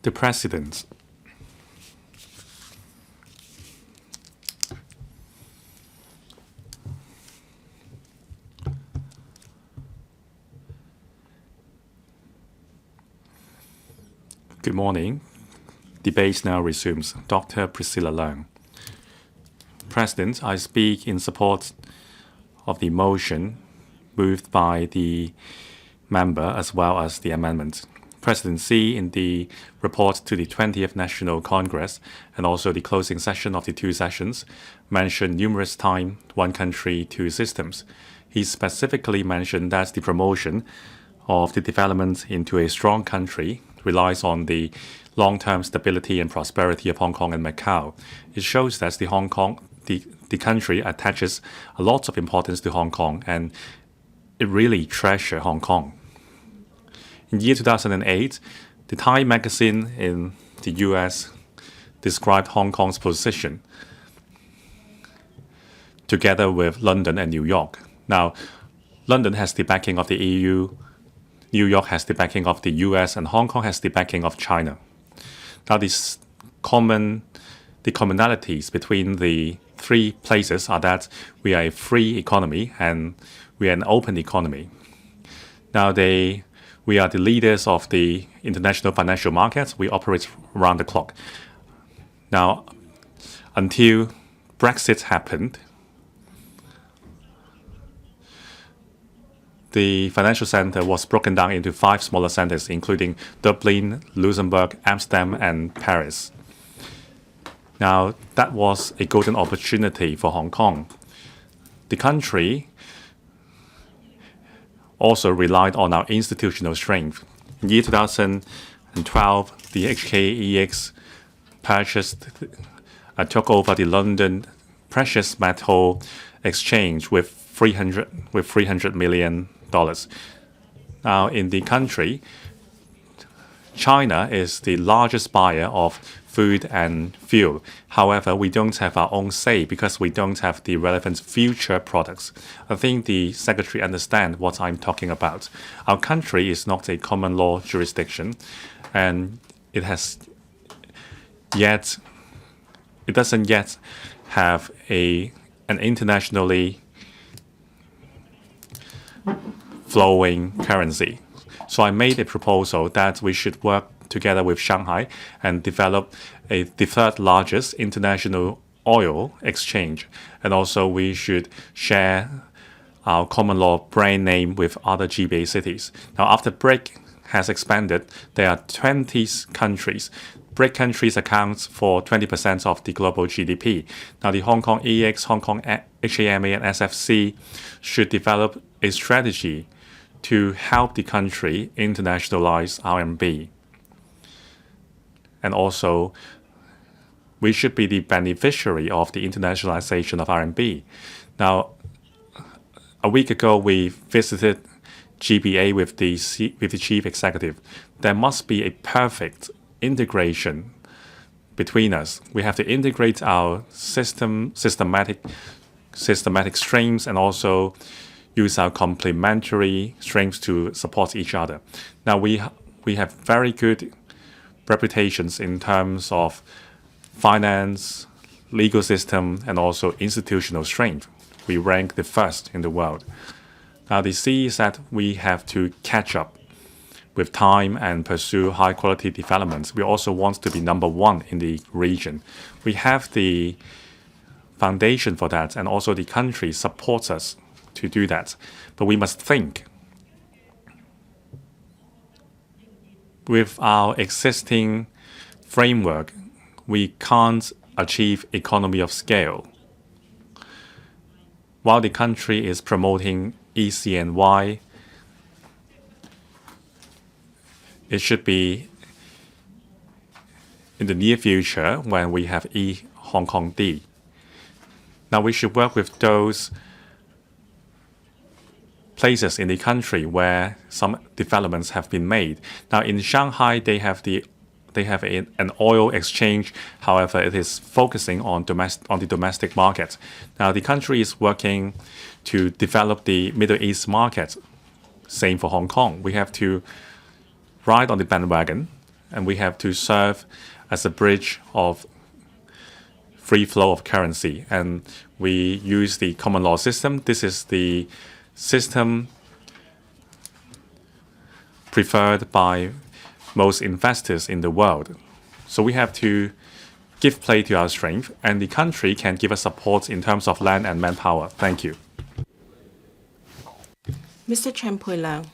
The President. Good morning. Debate now resumes. Dr. Priscilla Leung. President, I speak in support of the motion moved by the member as well as the amendment. President Xi, in the report to the 20th National Congress and also the closing session of the two sessions, mentioned numerous times one country, two systems. He specifically mentioned that the promotion of the development into a strong country relies on the long-term stability and prosperity of Hong Kong and Macau. It shows that the country attaches a lot of importance to Hong Kong and it really treasures Hong Kong. In the year 2008, the Time magazine in the US described Hong Kong's position together with London and New York. Now, London has the backing of the EU, New York has the backing of the US, and Hong Kong has the backing of China. Now, the commonalities between the three places are that we are a free economy and we are an open economy. Now, we are the leaders of the international financial markets. We operate around the clock. Now, until Brexit happened, the financial center was broken down into 5 smaller centers, including Dublin, Luxembourg, Amsterdam, and Paris. Now, that was a golden opportunity for Hong Kong. The country also relied on our institutional strength. In the year 2012, the HKEX took over the London Precious Metal Exchange with $300 million. Now, in the country, China is the largest buyer of food and fuel. However, we don't have our own say because we don't have the relevant future products. I think the Secretary understands what I'm talking about. Our country is not a common law jurisdiction, and it doesn't yet have an internationally flowing currency. So I made a proposal that we should work together with Shanghai and develop the third largest international oil exchange. And also we should share our common law brand name with other GBA cities. Now, after BRIC has expanded, there are 20 countries. BRIC countries account for 20% of the global GDP. Now, the Hong Kong EX, Hong Kong HAMA, and SFC should develop a strategy to help the country internationalize RMB. And also, we should be the beneficiary of the internationalization of RMB. Now, a week ago, we visited GBA with the chief executive. There must be a perfect integration between us. We have to integrate our systematic strengths and also use our complementary strengths to support each other. Now, we have very good reputations in terms of finance, legal system, and also institutional strength. We rank the first in the world. Now, the C is that we have to catch up with time and pursue high-quality developments. We also want to be number one in the region. We have the foundation for that, and also the country supports us to do that. But we must think. With our existing framework, we can't achieve economy of scale. While the country is promoting ECNY, it should be in the near future when we have Hong Kong D. Now, we should work with those places in the country where some developments have been made. Now, in Shanghai, they have an oil exchange. However, it is focusing on the domestic market. Now, the country is working to develop the Middle East market. Same for Hong Kong. We have to ride on the bandwagon and we have to serve as a bridge of free flow of currency. And we use the common law system. This is the system preferred by most investors in the world. So we have to give play to our strength, and the country can give us support in terms of land and manpower. Thank you. Mr. Chen Pui-Lang.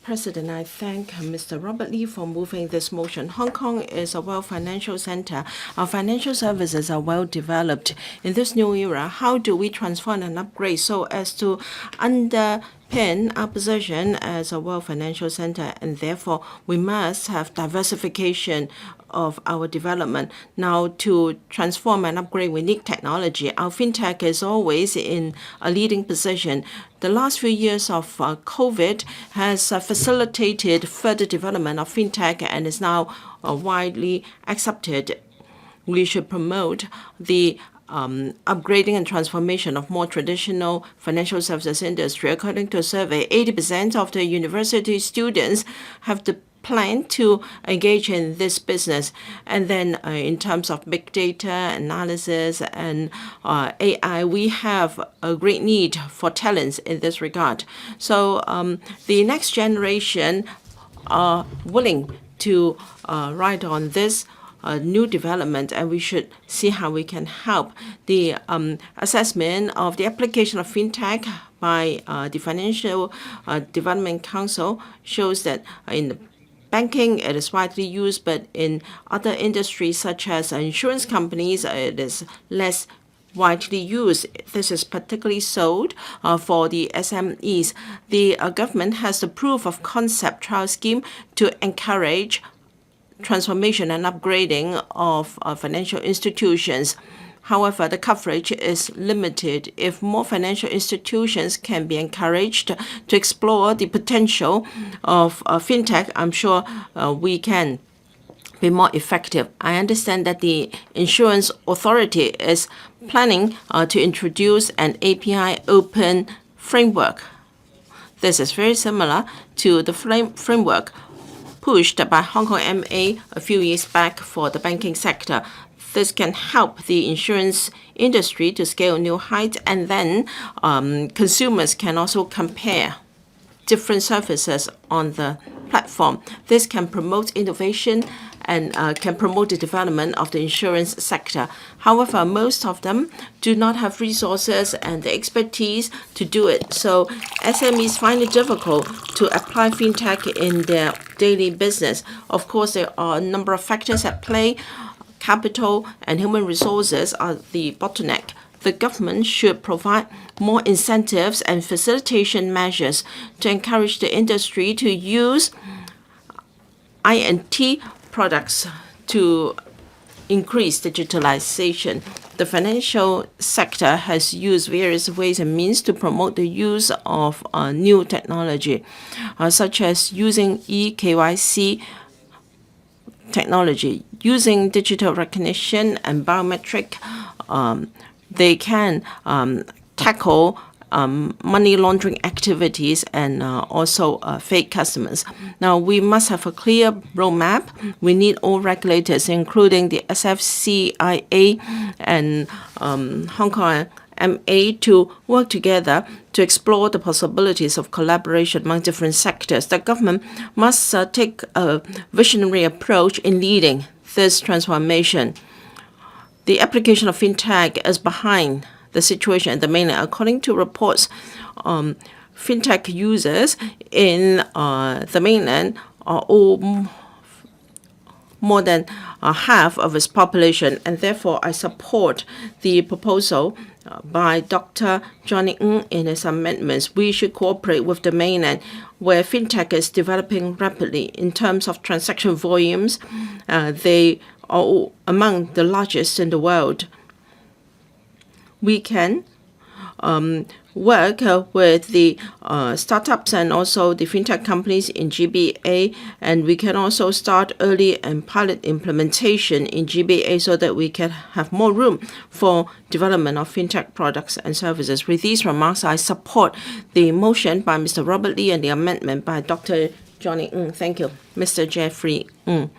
President, I thank Mr. Robert Lee for moving this motion. Hong Kong is a world financial center. Our financial services are well developed. In this new era, how do we transform and upgrade so as to underpin our position as a world financial center? And therefore, we must have diversification of our development. Now, to transform and upgrade, we need technology. Our fintech is always in a leading position. The last few years of COVID has facilitated further development of fintech and is now widely accepted. We should promote the upgrading and transformation of more traditional financial services industry. According to a survey, 80% of the university students have the plan to engage in this business. And then in terms of big data analysis and AI, we have a great need for talents in this regard. So the next generation are willing to ride on this new development, and we should see how we can help. The assessment of the application of fintech by the Financial Development Council shows that in the banking, it is widely used, but in other industries such as insurance companies, it is less widely used. This is particularly sold for the SMEs. The government has the proof of concept trial scheme to encourage transformation and upgrading of financial institutions. However, the coverage is limited. If more financial institutions can be encouraged to explore the potential of fintech, I'm sure we can be more effective. I understand that the Insurance Authority is planning to introduce an API open framework. This is very similar to the framework pushed by Hong Kong MA a few years back for the banking sector. This can help the insurance industry to scale new heights, and then consumers can also compare different services on the platform. This can promote innovation and can promote the development of the insurance sector. However, most of them do not have resources and the expertise to do it. So SMEs find it difficult to apply fintech in their daily business. Of course, there are a number of factors at play. Capital and human resources are the bottleneck. The government should provide more incentives and facilitation measures to encourage the industry to use INT products to increase digitalization. The financial sector has used various ways and means to promote the use of new technology, such as using eKYC technology. Using digital recognition and biometric, they can tackle money laundering activities and also fake customers. Now, we must have a clear roadmap. We need all regulators, including the SFCIA and Hong Kong MA, to work together to explore the possibilities of collaboration among different sectors. The government must take a visionary approach in leading this transformation. The application of fintech is behind the situation in the mainland. According to reports, fintech users in the mainland are all more than half of its population, and therefore I support the proposal by Dr. Johnny NG in his amendments. We should cooperate with the mainland, where fintech is developing rapidly. In terms of transaction volumes, they are among the largest in the world. We can work with the startups and also the fintech companies in GBA, and we can also start early and pilot implementation in GBA so that we can have more room for development of fintech products and services. With these remarks, I support the motion by Mr. Robert Lee and the amendment by Dr. Johnny Ng. Thank you. Mr. Jeffrey Ng.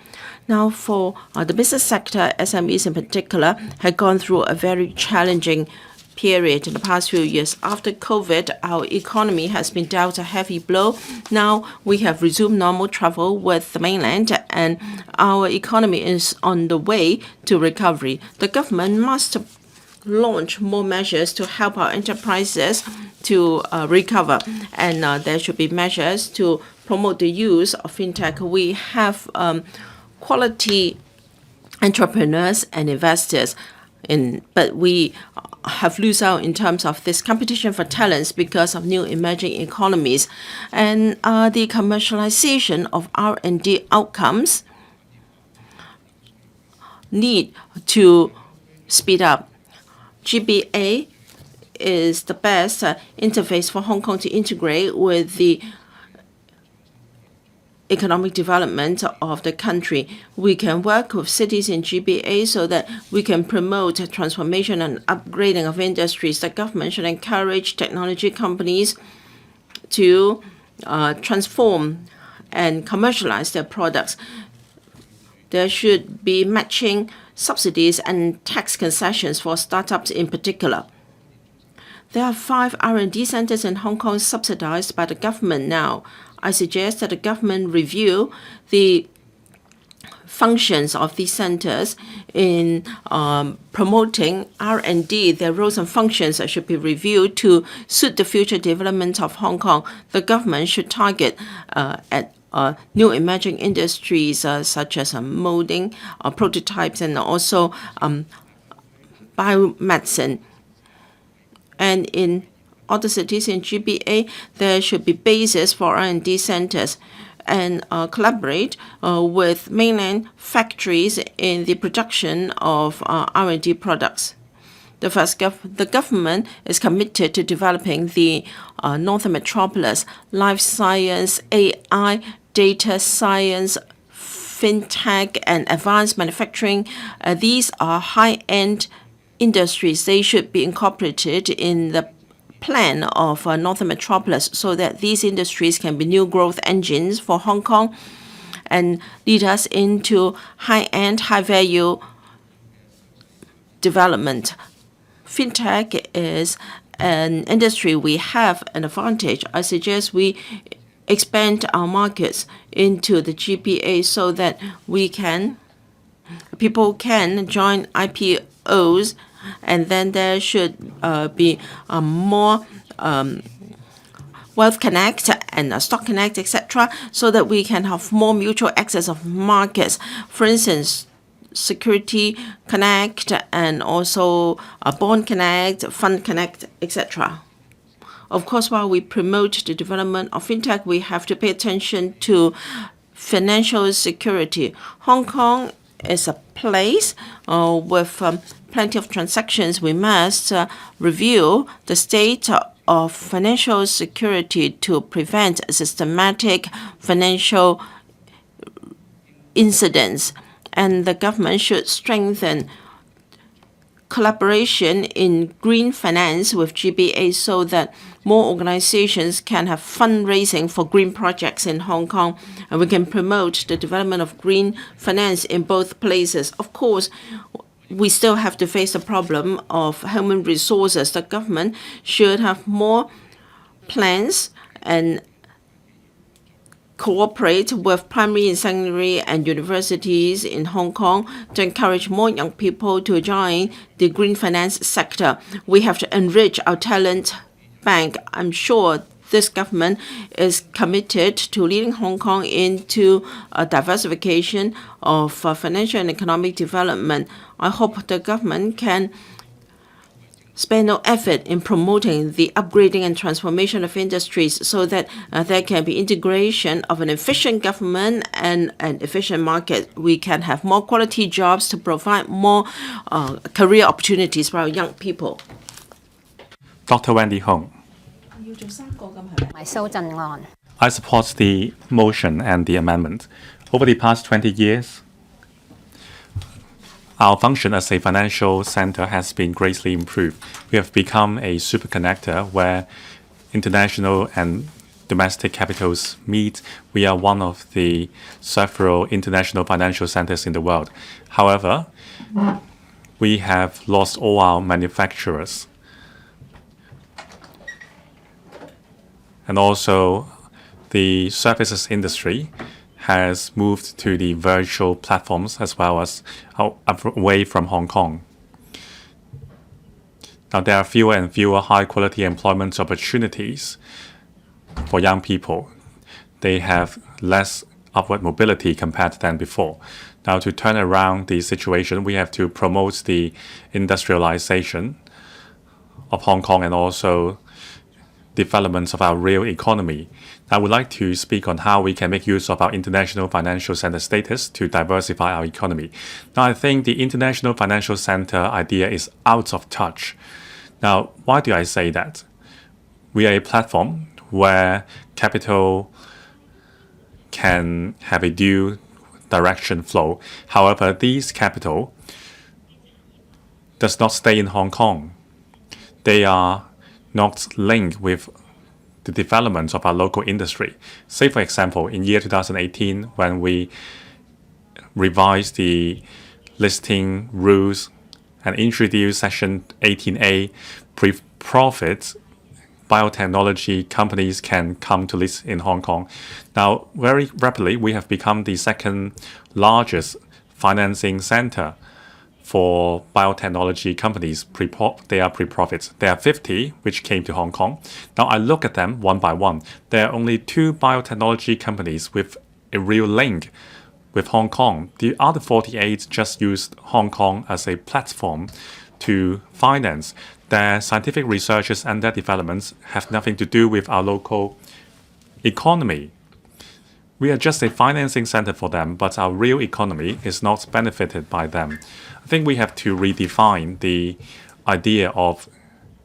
Now, for the business sector, SMEs in particular, have gone through a very challenging period in the past few years. After COVID, our economy has been dealt a heavy blow. Now we have resumed normal travel with the mainland, and our economy is on the way to recovery. The government must launch more measures to help our enterprises to recover, and there should be measures to promote the use of fintech. We have quality entrepreneurs and investors, but we have lose out in terms of this competition for talents because of new emerging economies, and the commercialization of R&D outcomes need to speed up. GBA is the best interface for Hong Kong to integrate with the economic development of the country. We can work with cities in GBA so that we can promote transformation and upgrading of industries. The government should encourage technology companies to transform and commercialize their products. There should be matching subsidies and tax concessions for startups in particular. There are 5 R&D centers in Hong Kong subsidized by the government now. I suggest that the government review the functions of these centers in promoting R&D. Their roles and functions should be reviewed to suit the future development of Hong Kong. The government should target at new emerging industries such as molding, prototypes, and also biomedicine. And in other cities in GBA, there should be bases for R&D centers and collaborate with mainland factories in the production of R&D products. The government is committed to developing the Northern Metropolis, life science, AI, data science, fintech, and advanced manufacturing. These are high-end industries. They should be incorporated in the plan of Northern Metropolis so that these industries can be new growth engines for Hong Kong and lead us into high-end, high-value development. Fintech is an industry we have an advantage. I suggest we expand our markets into the GBA so that people can join IPOs, and then there should be more Wealth Connect and Stock Connect, etc., so that we can have more mutual access of markets. For instance, Security Connect and also Bond Connect, Fund Connect, etc. Of course, while we promote the development of fintech, we have to pay attention to financial security. Hong Kong is a place with plenty of transactions. We must review the state of financial security to prevent systematic financial incidents. And the government should strengthen collaboration in green finance with GBA so that more organizations can have fundraising for green projects in Hong Kong, and we can promote the development of green finance in both places. Of course, we still have to face the problem of human resources. The government should have more plans and cooperate with primary and secondary and universities in Hong Kong to encourage more young people to join the green finance sector. We have to enrich our talent bank. I'm sure this government is committed to leading Hong Kong into a diversification of financial and economic development. I hope the government can spare no effort in promoting the upgrading and transformation of industries so that there can be integration of an efficient government and an efficient market. We can have more quality jobs to provide more career opportunities for our young people. Dr. Wendy Hong. I support the motion and the amendment. Over the past 20 years, our function as a financial center has been greatly improved. We have become a super connector where international and domestic capitals meet, we are one of the several international financial centers in the world. However, we have lost all our manufacturers. And also, the services industry has moved to the virtual platforms as well as away from Hong Kong. Now, there are fewer and fewer high-quality employment opportunities for young people. They have less upward mobility compared than before. Now, to turn around the situation, we have to promote the industrialization of Hong Kong and also developments of our real economy. I would like to speak on how we can make use of our international financial center status to diversify our economy. Now, I think the international financial center idea is out of touch. Now, why do I say that? We are a platform where capital can have a due direction flow. However, these capital does not stay in Hong Kong. They are not linked with the development of our local industry. Say, for example, in year 2018, when we revised the listing rules and introduced Section 18A, pre-profit biotechnology companies can come to list in Hong Kong. Now, very rapidly, we have become the second largest financing center for biotechnology companies. They are pre-profits. There are 50 which came to Hong Kong. Now, I look at them one by one. There are only 2 biotechnology companies with a real link with Hong Kong. The other 48 just used Hong Kong as a platform to finance. Their scientific researches and their developments have nothing to do with our local economy. We are just a financing center for them, but our real economy is not benefited by them. I think we have to redefine the idea of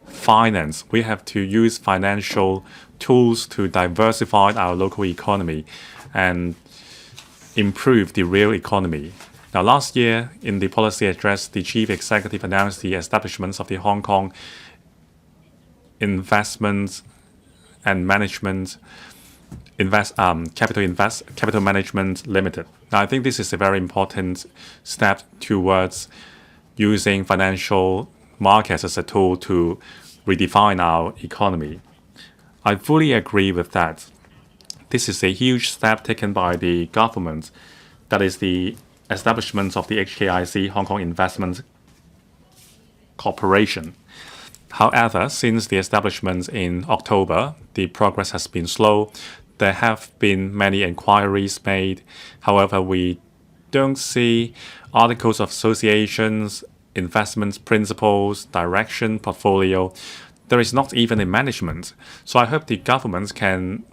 finance. We have to use financial tools to diversify our local economy and improve the real economy. Now, last year, in the policy address, the chief executive announced the establishment of the Hong Kong Investment and Management Capital Management Limited. Now, I think this is a very important step towards using financial markets as a tool to redefine our economy. I fully agree with that. This is a huge step taken by the government. That is the establishment of the HKIC, Hong Kong Investment Corporation. However, since the establishment in October, the progress has been slow. There have been many inquiries made. However, we don't see articles of associations, investment principles, direction, portfolio. There is not even a management. So I hope the government can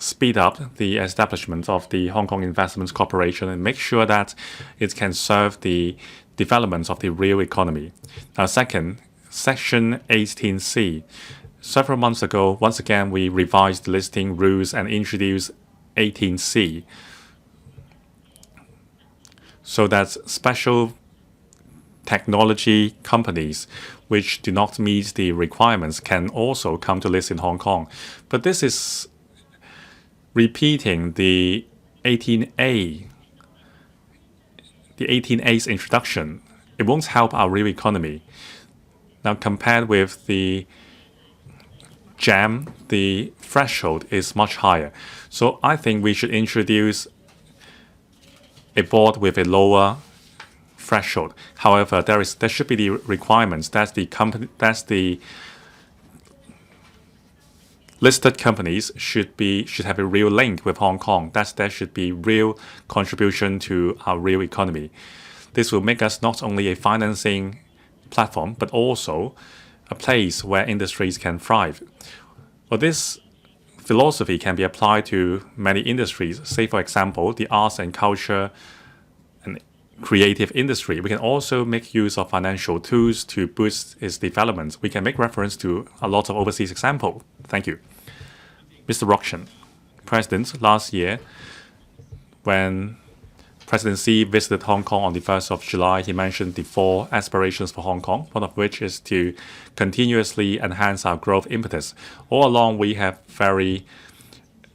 speed up the establishment of the Hong Kong Investment Corporation and make sure that it can serve the development of the real economy. Now, second, Section 18C. Several months ago, once again, we revised the listing rules and introduced 18C so that special technology companies which do not meet the requirements can also come to list in Hong Kong. But this is repeating the 18A, the 18A's introduction. It won't help our real economy. Now, compared with the GEM, the threshold is much higher. So I think we should introduce a board with a lower threshold. However, there should be the requirements that the listed companies should have a real link with Hong Kong. There should be real contribution to our real economy. This will make us not only a financing platform, but also a place where industries can thrive. Well, this philosophy can be applied to many industries. Say, for example, the arts and culture and creative industry. We can also make use of financial tools to boost its development. We can make reference to a lot of overseas examples. Thank you. Mr. Rokshan, President, last year, when President Xi visited Hong Kong on the 1st of July, he mentioned the 4 aspirations for Hong Kong, one of which is to continuously enhance our growth impetus. All along, we have very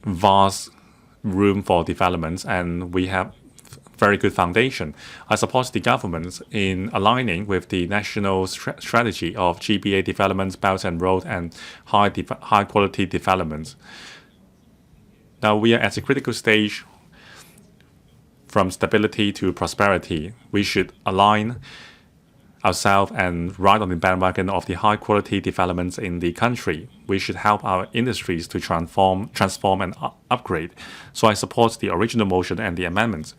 vast room for development, and we have very good foundation. I support the government in aligning with the national strategy of GBA development, Belt and Road, and high quality development. Now we are at a critical stage from stability to prosperity. We should align ourselves and ride on the bandwagon of the high quality developments in the country. We should help our industries to transform and upgrade. So I support the original motion and the amendments.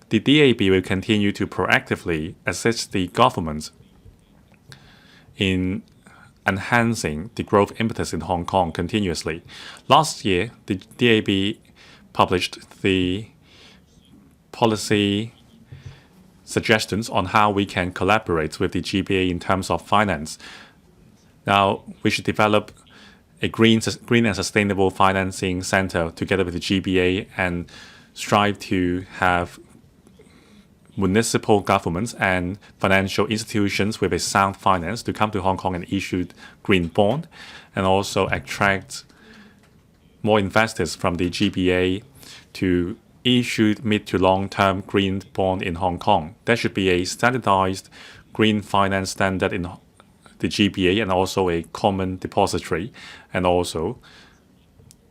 The DAB will continue to proactively assist the government in enhancing the growth impetus in Hong Kong continuously. Last year, the DAB published the policy suggestions on how we can collaborate with the GBA in terms of finance. Now, we should develop a green and sustainable financing center together with the GBA and strive to have municipal governments and financial institutions with a sound finance to come to Hong Kong and issue green bond, and also attract more investors from the GBA to issue mid to long-term green bond in Hong Kong. There should be a standardized green finance standard in the GBA and also a common depository, and also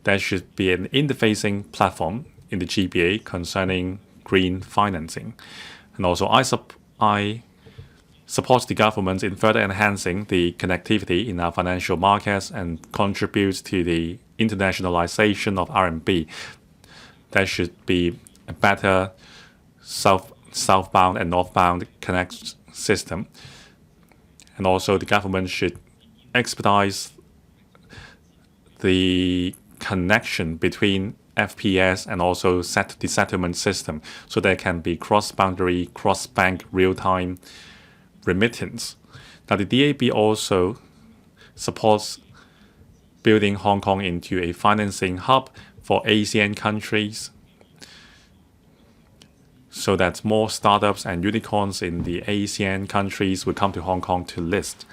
there should be an interfacing platform in the GBA concerning green financing. And also I support the government in further enhancing the connectivity in our financial markets and contributes to the internationalization of RMB. There should be a better southbound and northbound connect system. And also the government should expedite the connection between FPS and also the settlement system, so there can be cross-boundary, cross-bank, real-time remittance. Now the DAB also supports building Hong Kong into a financing hub for ASEAN countries, so that more startups and unicorns in the ASEAN countries will come to Hong Kong to list.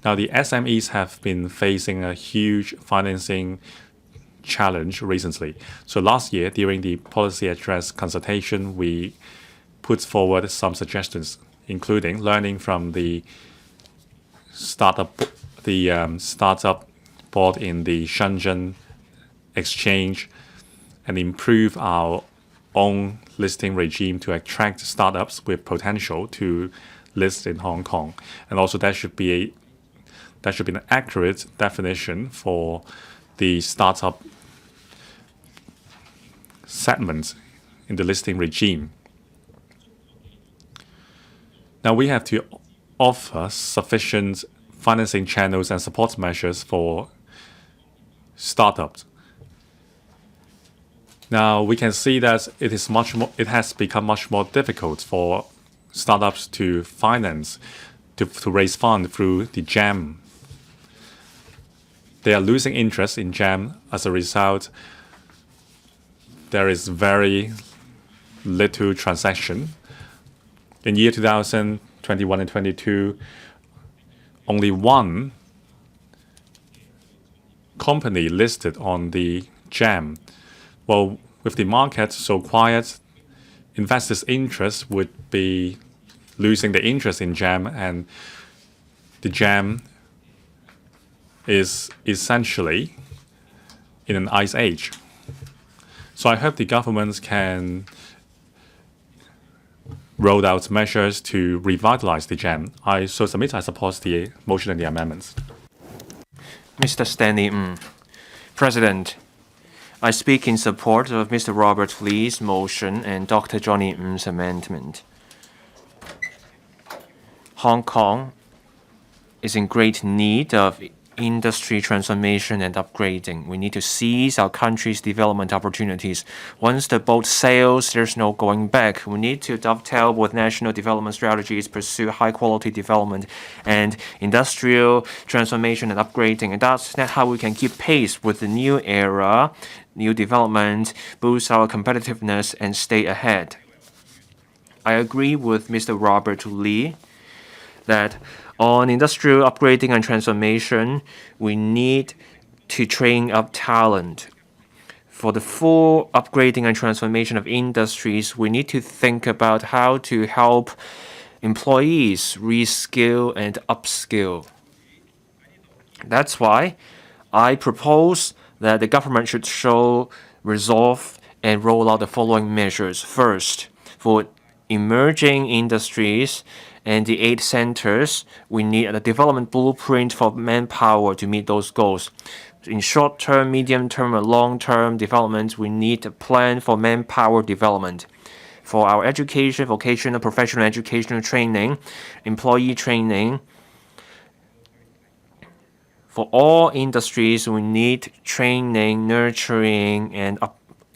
Now the SMEs have been facing a huge financing challenge recently. So last year, during the policy address consultation, we put forward some suggestions, including learning from the startup board in the Shenzhen exchange, and improve our own listing regime to attract startups with potential to list in Hong Kong. And also there should be an accurate definition for the startup segments in the listing regime. Now we have to offer sufficient financing channels and support measures for startups. Now we can see that it has become much more difficult for startups to finance, to raise funds through the GEM. They are losing interest in GEM. As a result, there is very little transaction. In year 2021 and 22, only one company listed on the GEM. Well, with the market so quiet, investors' interest would be losing the interest in GEM, and the GEM is essentially in an ice age. So I hope the government can roll out measures to revitalize the GEM. I support the motion and the amendments. Mr. Stanley Ng. President, I speak in support of Mr. Robert Lee's motion and Dr. Johnny Ng's amendment. Hong Kong is in great need of industry transformation and upgrading. We need to seize our country's development opportunities. Once the boat sails, there's no going back. We need to dovetail with national development strategies, pursue high-quality development and industrial transformation and upgrading. And that's how we can keep pace with the new era, new development, boost our competitiveness, and stay ahead. I agree with Mr. Robert LEE that on industrial upgrading and transformation, we need to train up talent. For the full upgrading and transformation of industries, we need to think about how to help employees reskill and upskill. That's why I propose that the government should show resolve and roll out the following measures. First, for emerging industries and the 8 centers, we need a development blueprint for manpower to meet those goals. In short-term, medium-term, and long-term development, we need a plan for manpower development. For our education, vocational, professional educational training, employee training, for all industries, we need training, nurturing, and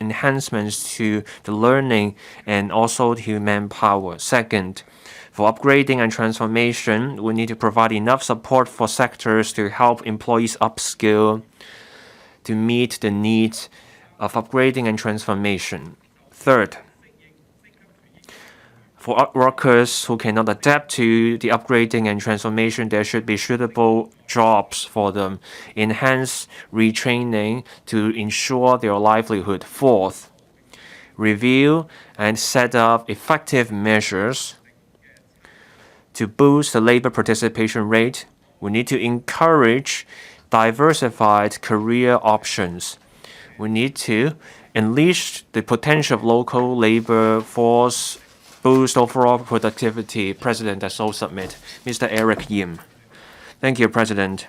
enhancements to the learning and also to manpower. Second, for upgrading and transformation, we need to provide enough support for sectors to help employees upskill to meet the needs of upgrading and transformation. Third, for workers who cannot adapt to the upgrading and transformation, there should be suitable jobs for them. Enhance retraining to ensure their livelihood. Fourth, review and set up effective measures to boost the labor participation rate. We need to encourage diversified career options. We need to unleash the potential of local labor force, boost overall productivity. President, I so submit. Mr. Eric Yim. Thank you, President.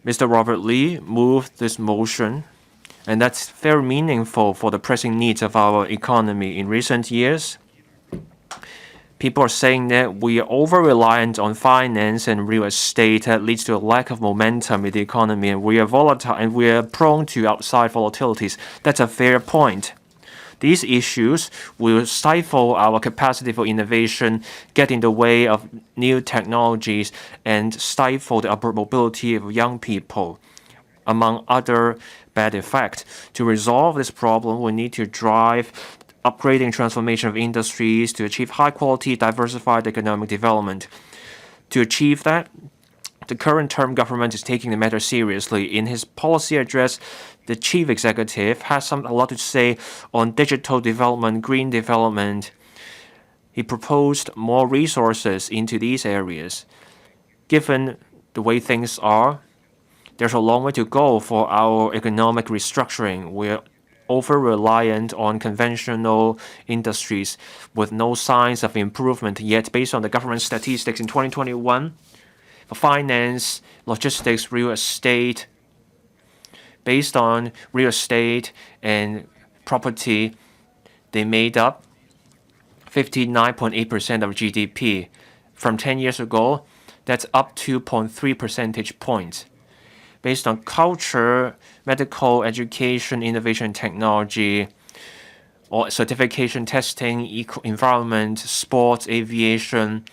Mr. Robert Lee moved this motion, and that's very meaningful for the pressing needs of our economy. In recent years, people are saying that we are over-reliant on finance and real estate. That leads to a lack of momentum in the economy, and we are volatile and we are prone to outside volatilities. That's a fair point. These issues will stifle our capacity for innovation, get in the way of new technologies, and stifle the upward mobility of young people, among other bad effects. To resolve this problem, we need to drive upgrading transformation of industries to achieve high-quality, diversified economic development. To achieve that, the current term government is taking the matter seriously. In his policy address, the chief executive has a lot to say on digital development, green development. He proposed more resources into these areas. Given the way things are, there's a long way to go for our economic restructuring. We're over-reliant on conventional industries with no signs of improvement yet. Based on the government statistics in 2021, for finance, logistics, real estate, based on real estate and property, they made up 59.8% of GDP. From 10 years ago, that's up 2.3 percentage points. Based on culture, medical, education, innovation, technology, or certification, testing, environment, sports, aviation,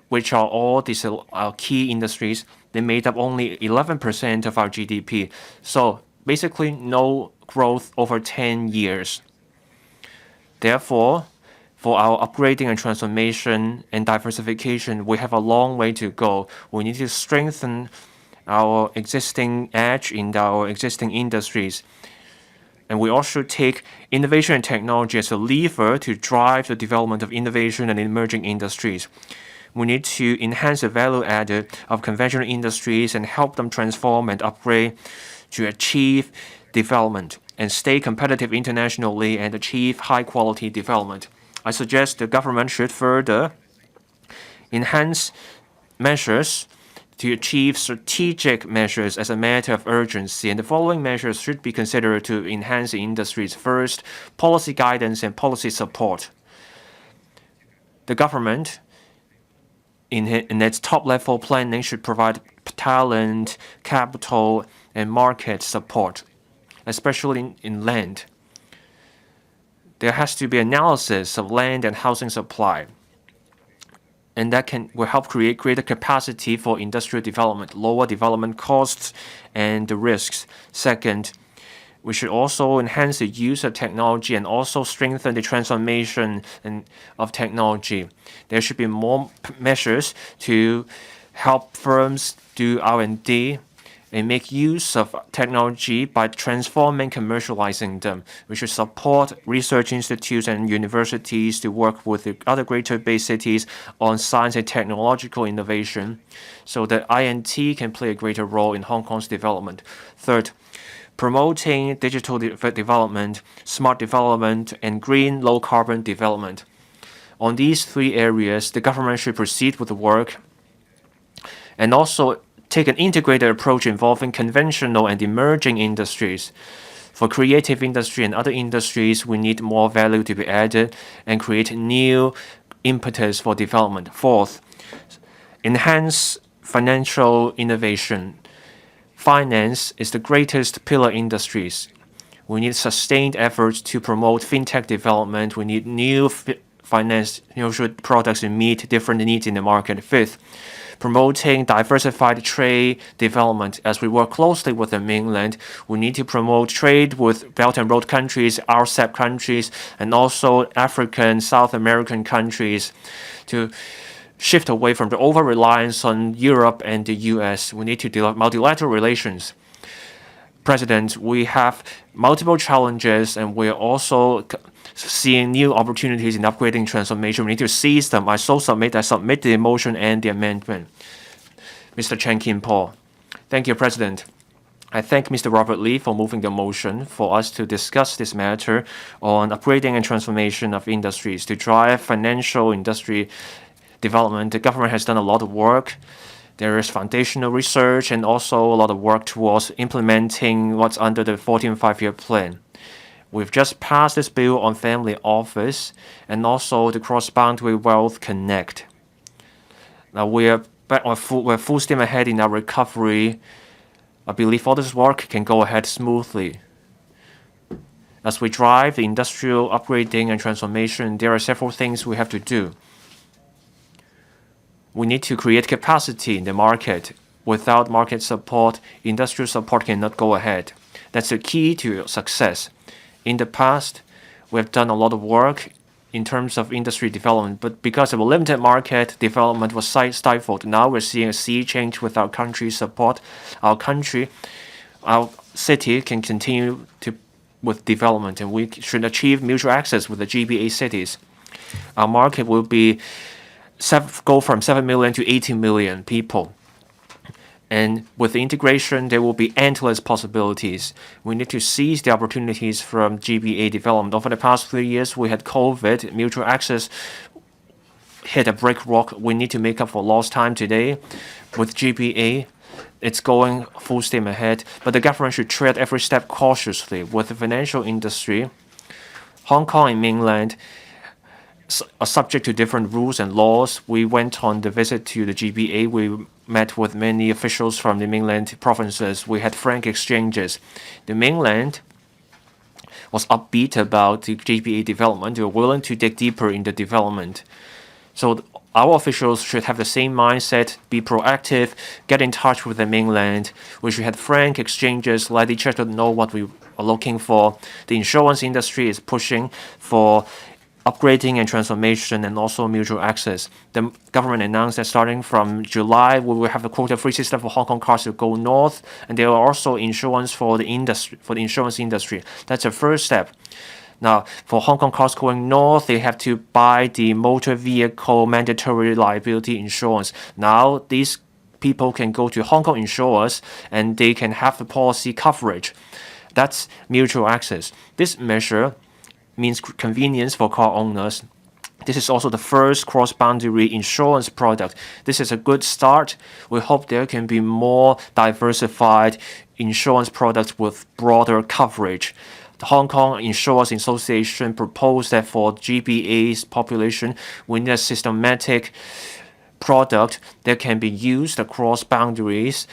which are all these key industries, they made up only 11% of our GDP. So basically no growth over 10 years. Therefore, for our upgrading and transformation and diversification, we have a long way to go. We need to strengthen our existing edge in our existing industries. And we also take innovation and technology as a lever to drive the development of innovation and emerging industries. We need to enhance the value added of conventional industries and help them transform and upgrade to achieve development and stay competitive internationally and achieve high-quality development. I suggest the government should further enhance measures to achieve strategic measures as a matter of urgency, and the following measures should be considered to enhance the industries. First, policy guidance and policy support. The government, in its top-level planning, should provide talent, capital, and market support, especially in land. There has to be analysis of land and housing supply, and that will help create greater capacity for industrial development, lower development costs and the risks. Second, we should also enhance the use of technology and also strengthen the transformation of technology. There should be more measures to help firms do R&D and make use of technology by transforming, commercializing them. We should support research institutes and universities to work with the other Greater Bay cities on science and technological innovation so that INT can play a greater role in Hong Kong's development. Third, promoting digital development, smart development, and green low-carbon development. On these three areas, the government should proceed with the work and also take an integrated approach involving conventional and emerging industries. For creative industry and other industries, we need more value to be added and create new impetus for development. Fourth, enhance financial innovation. Finance is the greatest pillar industries. We need sustained efforts to promote fintech development. We need new financial products to meet different needs in the market. Fifth, promoting diversified trade development. As we work closely with the mainland, we need to promote trade with Belt and Road countries, RCEP countries, and also African, South American countries to shift away from the over-reliance on Europe and the US. We need to develop multilateral relations. President, we have multiple challenges and we're also seeing new opportunities in upgrading transformation. We need to seize them. I submit the motion and the amendment. Mr. Chen Kin-po. Thank you, President. I thank Mr. Robert Lee for moving the motion for us to discuss this matter on upgrading and transformation of industries to drive financial industry development. The government has done a lot of work. There is foundational research and also a lot of work towards implementing what's under the 14th Five-Year Plan. We've just passed this bill on family office and also the cross-boundary wealth connect. Now we're full steam ahead in our recovery. I believe all this work can go ahead smoothly. As we drive the industrial upgrading and transformation, there are several things we have to do. We need to create capacity in the market. Without market support, industrial support cannot go ahead. That's the key to success. In the past, we have done a lot of work in terms of industry development, but because of a limited market, development was stifled. Now we're seeing a sea change with our country's support. Our city can continue with development, and we should achieve mutual access with the GBA cities. Our market will go from 7 million to 18 million people. And with the integration, there will be endless possibilities. We need to seize the opportunities from GBA development. Over the past 3 years, we had COVID, mutual access hit a brick rock. We need to make up for lost time today. With GBA, it's going full steam ahead, but the government should tread every step cautiously. With the financial industry, Hong Kong and mainland are subject to different rules and laws. We went on the visit to the GBA. We met with many officials from the mainland provinces. We had frank exchanges. The mainland was upbeat about the GBA development. They were willing to dig deeper in the development. So our officials should have the same mindset, be proactive, get in touch with the mainland. We should have frank exchanges, let each other know what we are looking for. The insurance industry is pushing for upgrading and transformation and also mutual access. The government announced that starting from July, we will have a quota-free system for Hong Kong cars to go north, and there are also insurance for the insurance industry. That's the first step. Now, for Hong Kong cars going north, they have to buy the motor vehicle mandatory liability insurance. Now, these people can go to Hong Kong insurers and they can have the policy coverage. That's mutual access. This measure means convenience for car owners. This is also the first cross-boundary insurance product. This is a good start. We hope there can be more diversified insurance products with broader coverage. The Hong Kong Insurance Association proposed that for GBA's population, we need a systematic product that can be used across boundaries.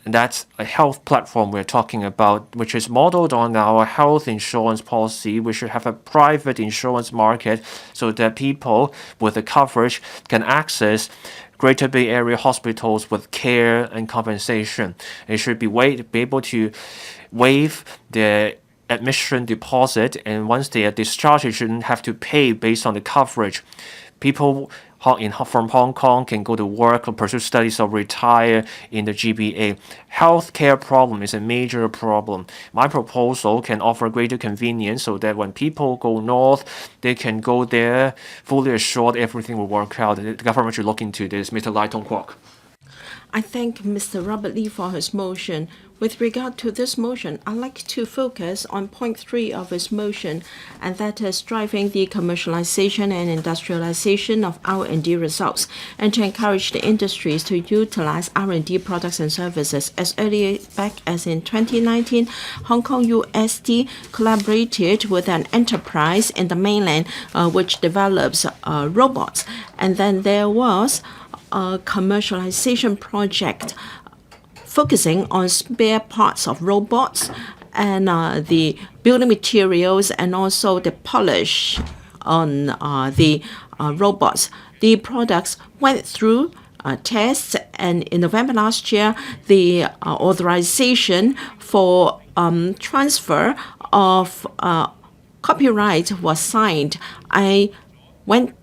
That's a health platform we're talking about, which is modeled on our health insurance policy. We should have a private insurance market so that people with the coverage can access Greater Bay Area hospitals with care and compensation. It should be able to waive the admission deposit, and once they are discharged, they shouldn't have to pay based on the coverage. People from Hong Kong can go to work or pursue studies or retire in the GBA. Healthcare problem is a major problem. My proposal can offer greater convenience so that when people go north, they can go there fully assured everything will work out. The government should look into this. Mr. Lai Tong Kwok. I thank Mr. Robert Lee for his motion. With regard to this motion, I'd like to focus on point 3 of his motion, and that is driving the commercialization and industrialization of R&D results, and to encourage the industries to utilize R&D products and services. As early back as in 2019, Hong Kong UST collaborated with an enterprise in the mainland which develops robots, and then there was a commercialization project focusing on spare parts of robots and the building materials and also the polish on the robots. The products went through tests, and in November last year, the authorization for transfer of copyright was signed. I went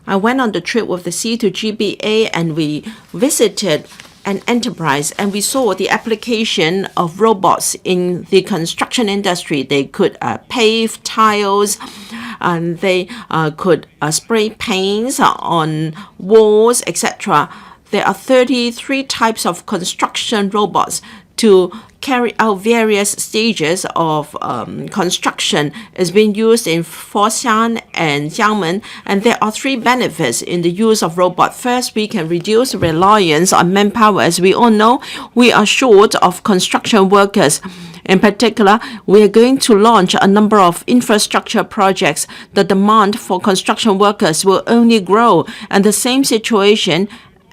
on the trip with the C to GBA, and we visited an enterprise, and we saw the application of robots in the construction industry. They could pave tiles, and they could spray paints on walls, etc. There are 33 types of construction robots to carry out various stages of construction. Is being used in Foshan and Xiamen, and there are 3 benefits in the use of robots. First, we can reduce reliance on manpower. As we all know, we are short of construction workers. In particular, we are going to launch a number of infrastructure projects. The demand for construction workers will only grow, and the same situation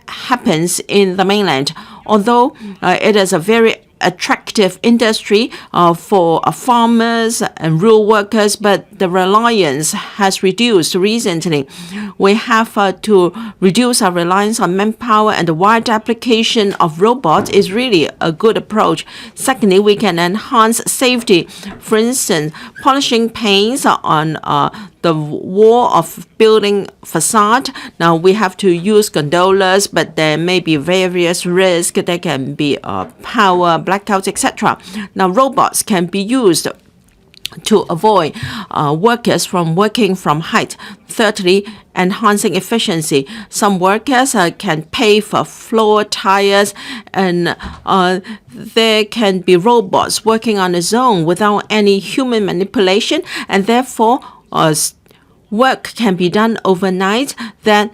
happens in the mainland. Although it is a very attractive industry for farmers and rural workers, but the reliance has reduced recently. We have to reduce our reliance on manpower, and the wide application of robots is really a good approach. Secondly, we can enhance safety. For instance, polishing paints on the wall of building facade. Now we have to use gondolas, but there may be various risks. There can be power blackouts, etc. Now robots can be used to avoid workers from working from height. Thirdly, enhancing efficiency. Some workers can pave floor tires, and there can be robots working on its own without any human manipulation, and therefore work can be done overnight. Then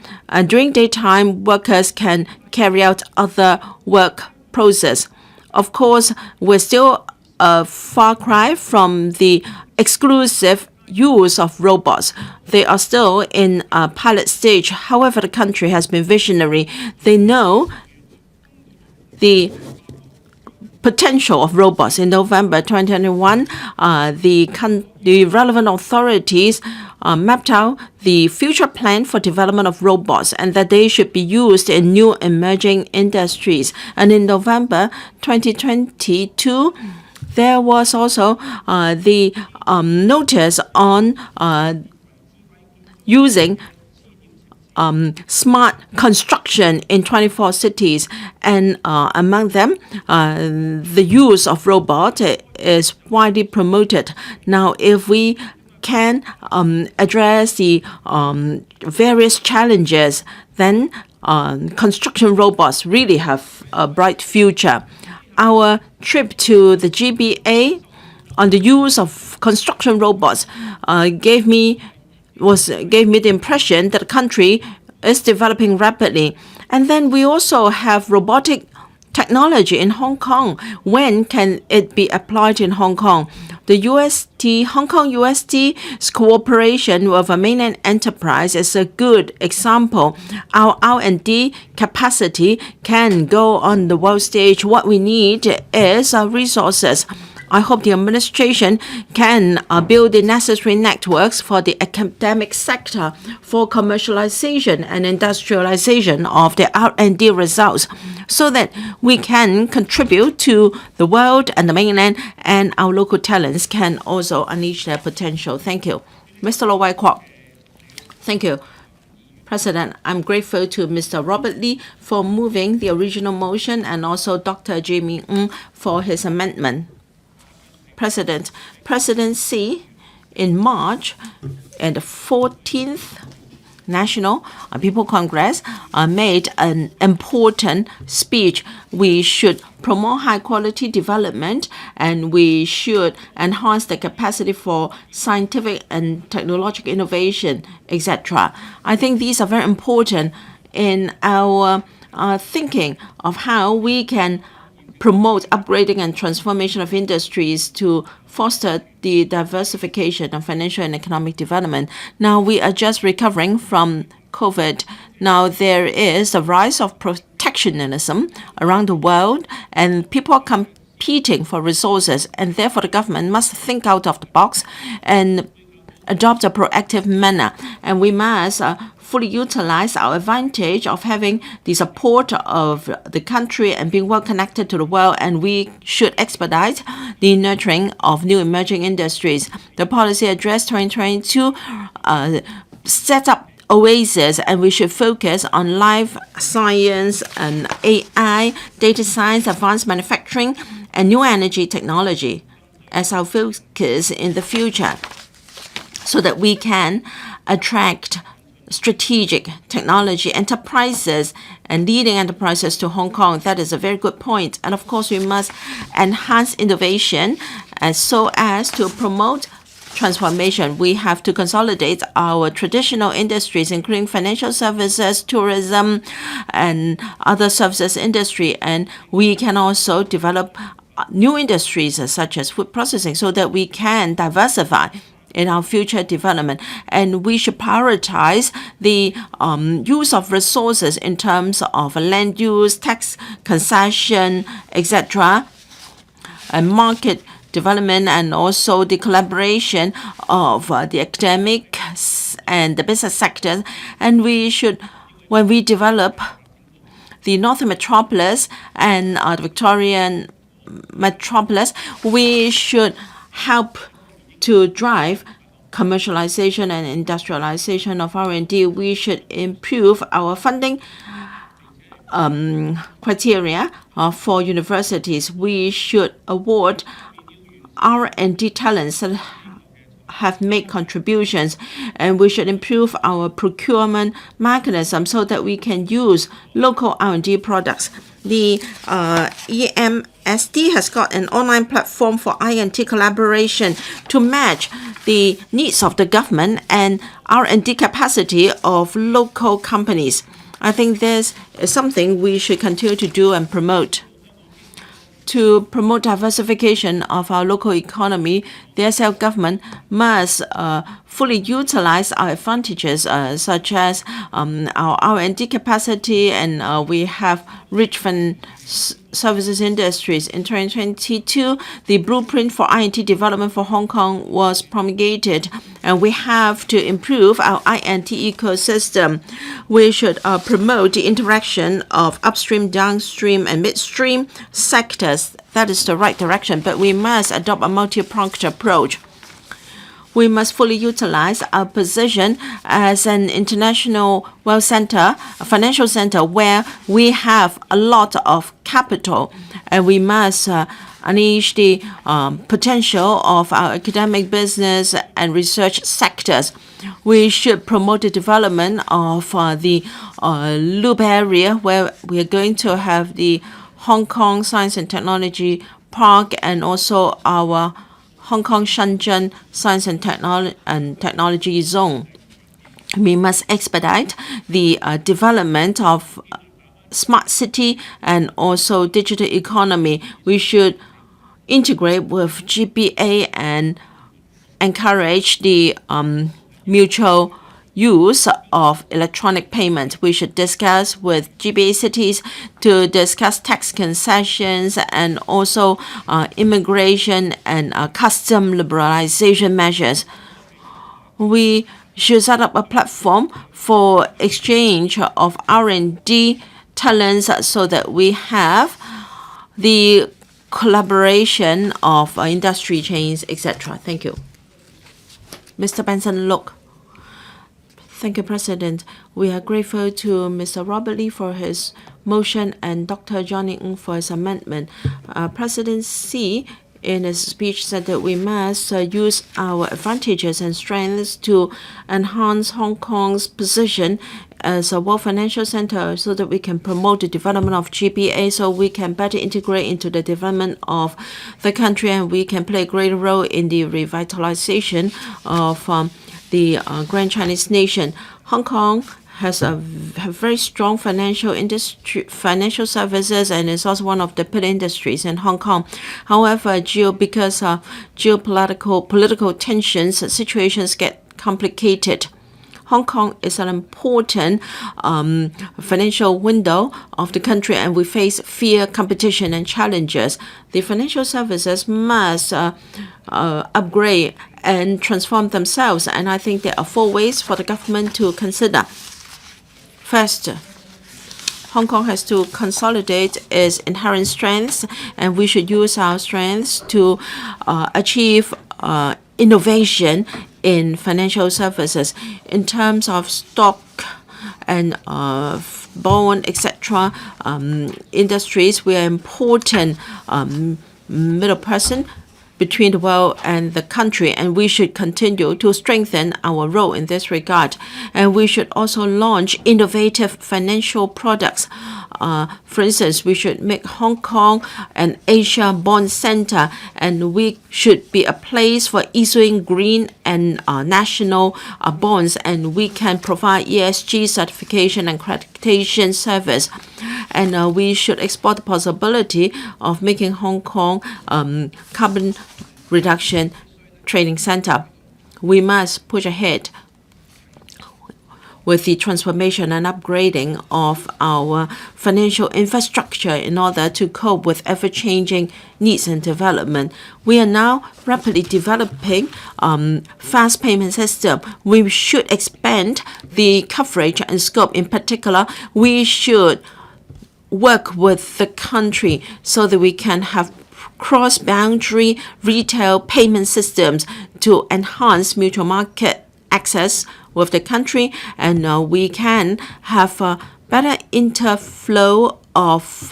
during daytime, workers can carry out other work process. Of course, we're still a far cry from the exclusive use of robots. They are still in a pilot stage. However, the country has been visionary. They know the potential of robots. In November 2021, the relevant authorities mapped out the future plan for development of robots, and that they should be used in new emerging industries. And in November 2022, there was also the notice on using smart construction in 24 cities, and among them, the use of robots is widely promoted. Now, if we can address the various challenges, then construction robots really have a bright future. Our trip to the GBA on the use of construction robots gave me the impression that the country is developing rapidly. And then we also have robotic technology in Hong Kong. When can it be applied in Hong Kong? The Hong Kong UST's cooperation with a mainland enterprise is a good example. Our R&D capacity can go on the world stage. What we need is resources. I hope the administration can build the necessary networks for the academic sector for commercialization and industrialization of the R&D results, so that we can contribute to the world and the mainland, and our local talents can also unleash their potential. Thank you. Mr. Lo Wai Kwok. Thank you, President, I'm grateful to Mr. Robert Lee for moving the original motion and also Dr. Jamie Ng for his amendment. President, Presidency in March and the 14th National People Congress made an important speech. We should promote high-quality development and we should enhance the capacity for scientific and technological innovation, etc. I think these are very important in our thinking of how we can promote upgrading and transformation of industries to foster the diversification of financial and economic development. Now we are just recovering from COVID. Now there is a rise of protectionism around the world and people are competing for resources, and therefore the government must think out of the box and adopt a proactive manner, and we must fully utilize our advantage of having the support of the country and being well connected to the world, and we should expedite the nurturing of new emerging industries. The Policy Address 2022 set up oasis, and we should focus on life science and AI, data science, advanced manufacturing, and new energy technology as our focus in the future, so that we can attract strategic technology enterprises and leading enterprises to Hong Kong. That is a very good point. And of course, we must enhance innovation so as to promote transformation. We have to consolidate our traditional industries, including financial services, tourism, and other services industry. And we can also develop new industries such as food processing so that we can diversify in our future development. And we should prioritize the use of resources in terms of land use, tax concession, etc., and market development, and also the collaboration of the academic and the business sectors. And we should, when we develop the Northern Metropolis and the Victorian Metropolis, we should help to drive commercialization and industrialization of R&D. We should improve our funding criteria for universities. We should award R&D talents that have made contributions, and we should improve our procurement mechanism so that we can use local R&D products. The EMSD has got an online platform for I&T collaboration to match the needs of the government and R&D capacity of local companies. I think this is something we should continue to do and promote. To promote diversification of our local economy, the SL government must fully utilize our advantages, such as our R&D capacity, and we have rich services industries. In 2022, the blueprint for I&T development for Hong Kong was promulgated, and we have to improve our I&T ecosystem. We should promote the interaction of upstream, downstream, and midstream sectors. That is the right direction, but we must adopt a multi-pronged approach. We must fully utilize our position as an international wealth center, a financial center where we have a lot of capital, and we must unleash the potential of our academic, business, and research sectors. We should promote the development of the Loop area, where we are going to have the Hong Kong Science and Technology Park, and also our Hong Kong Shenzhen Science and Technology Zone. We must expedite the development of smart city and also digital economy. We should integrate with GBA and encourage the mutual use of electronic payment. We should discuss with GBA cities to discuss tax concessions and also immigration and custom liberalization measures. We should set up a platform for exchange of R&D talents so that we have the collaboration of industry chains, etc. Thank you. Mr. Benson Look. Thank you, President. We are grateful to Mr. Robert Lee for his motion and Dr. Johnny Ng for his amendment. President Xi, in his speech, said that we must use our advantages and strengths to enhance Hong Kong's position as a world financial center so that we can promote the development of GPA, so we can better integrate into the development of the country, and we can play a greater role in the revitalization of the Grand Chinese nation. Hong Kong has a very strong financial industry, financial services, and is also one of the pillar industries in Hong Kong. However, because geopolitical tensions, situations get complicated. Hong Kong is an important financial window of the country, and we face fierce competition and challenges. The financial services must upgrade and transform themselves, and I think there are 4 ways for the government to consider. First, Hong Kong has to consolidate its inherent strengths, and we should use our strengths to achieve innovation in financial services. In terms of stock and bond, etc., industries, we are important middle person between the world and the country, and we should continue to strengthen our role in this regard. And we should also launch innovative financial products. For instance, we should make Hong Kong an Asia bond center, and we should be a place for issuing green and national bonds, and we can provide ESG certification and accreditation service. And we should explore the possibility of making Hong Kong carbon reduction training center. We must push ahead with the transformation and upgrading of our financial infrastructure in order to cope with ever-changing needs and development. We are now rapidly developing fast payment system. We should expand the coverage and scope. In particular, we should work with the country so that we can have cross-boundary retail payment systems to enhance mutual market access with the country, and we can have a better interflow of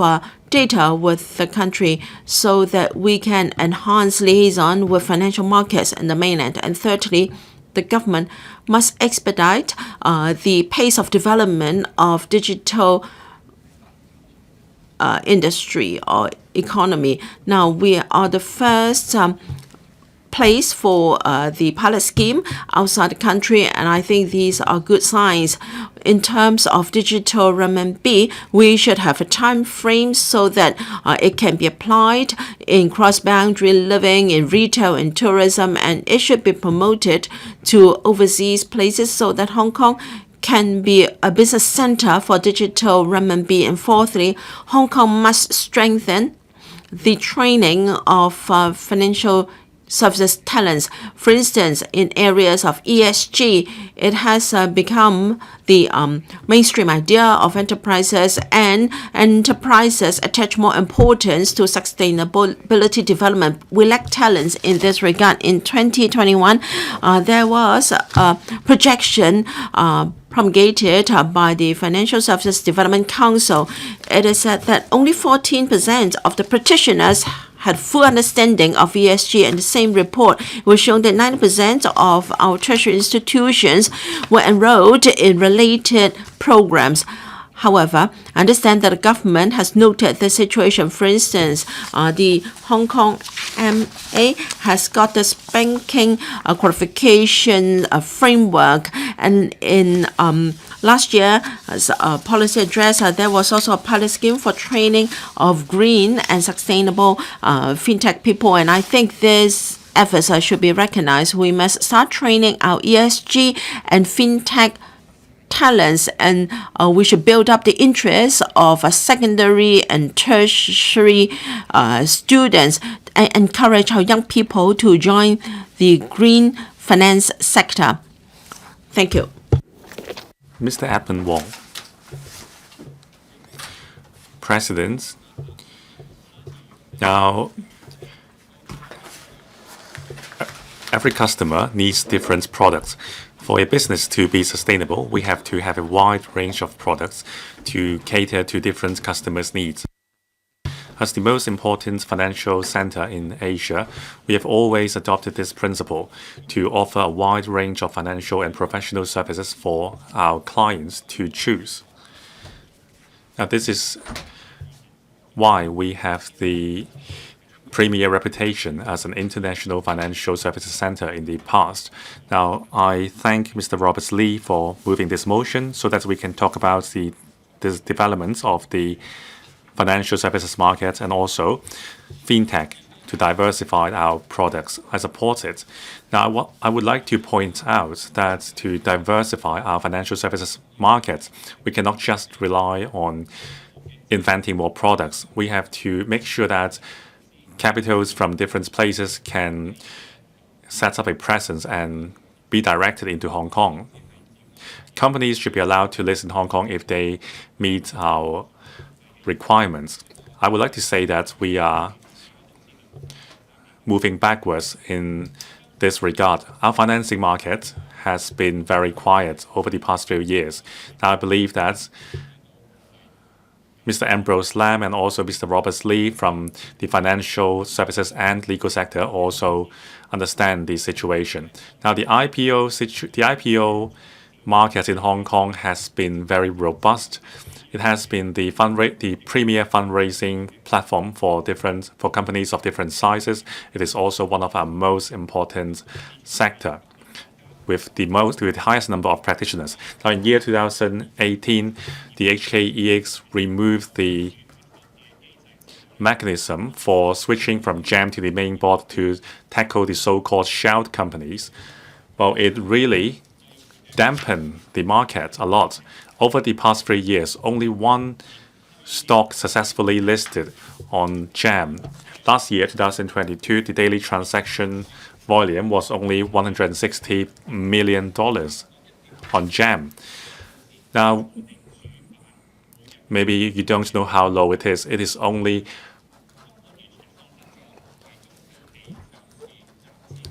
data with the country so that we can enhance liaison with financial markets in the mainland. And thirdly, the government must expedite the pace of development of digital industry or economy. Now, we are the first place for the pilot scheme outside the country, and I think these are good signs. In terms of digital renminbi, we should have a time frame so that it can be applied in cross-boundary living, in retail, in tourism, and it should be promoted to overseas places so that Hong Kong can be a business center for digital renminbi. And fourthly, Hong Kong must strengthen the training of financial services talents. For instance, in areas of ESG, it has become the mainstream idea of enterprises, and enterprises attach more importance to sustainability development. We lack talents in this regard. In 2021, there was a projection promulgated by the Financial Services Development Council. It is said that only 14% of the practitioners had full understanding of ESG, and the same report was shown that 90% of our Treasury institutions were enrolled in related programs. However, I understand that the government has noted the situation. For instance, the Hong Kong MA has got this banking qualification framework, and in last year, as a policy address, there was also a pilot scheme for training of green and sustainable fintech people, and I think this efforts should be recognized. We must start training our ESG and fintech talents, and we should build up the interest of secondary and tertiary students, and encourage our young people to join the green finance sector. Thank you. Mr. Appen Wong. President, now every customer needs different products. For a business to be sustainable, we have to have a wide range of products to cater to different customers' needs. As the most important financial center in Asia, we have always adopted this principle to offer a wide range of financial and professional services for our clients to choose. Now, this is why we have the premier reputation as an international financial services center in the past. Now, I thank Mr. Robert LEE for moving this motion so that we can talk about the developments of the financial services market and also fintech to diversify our products. I support it. Now, I would like to point out that to diversify our financial services market, we cannot just rely on inventing more products. We have to make sure that capitals from different places can set up a presence and be directed into Hong Kong. Companies should be allowed to list in Hong Kong if they meet our requirements. I would like to say that we are moving backwards in this regard. Our financing market has been very quiet over the past few years. Now, I believe that Mr. Ambrose Lam and also Mr. Robert LEE from the financial services and legal sector also understand the situation. Now, the IPO market in Hong Kong has been very robust. It has been the premier fundraising platform for companies of different sizes. It is also one of our most important sector, with the highest number of practitioners. Now, in year 2018, the HKEX removed the mechanism for switching from GEM to the main board to tackle the so-called shell companies. Well, it really dampened the market a lot. Over the past 3 years, only one stock successfully listed on GEM. Last year, 2022, the daily transaction volume was only $160 million on GEM. Now, maybe you don't know how low it is. It is only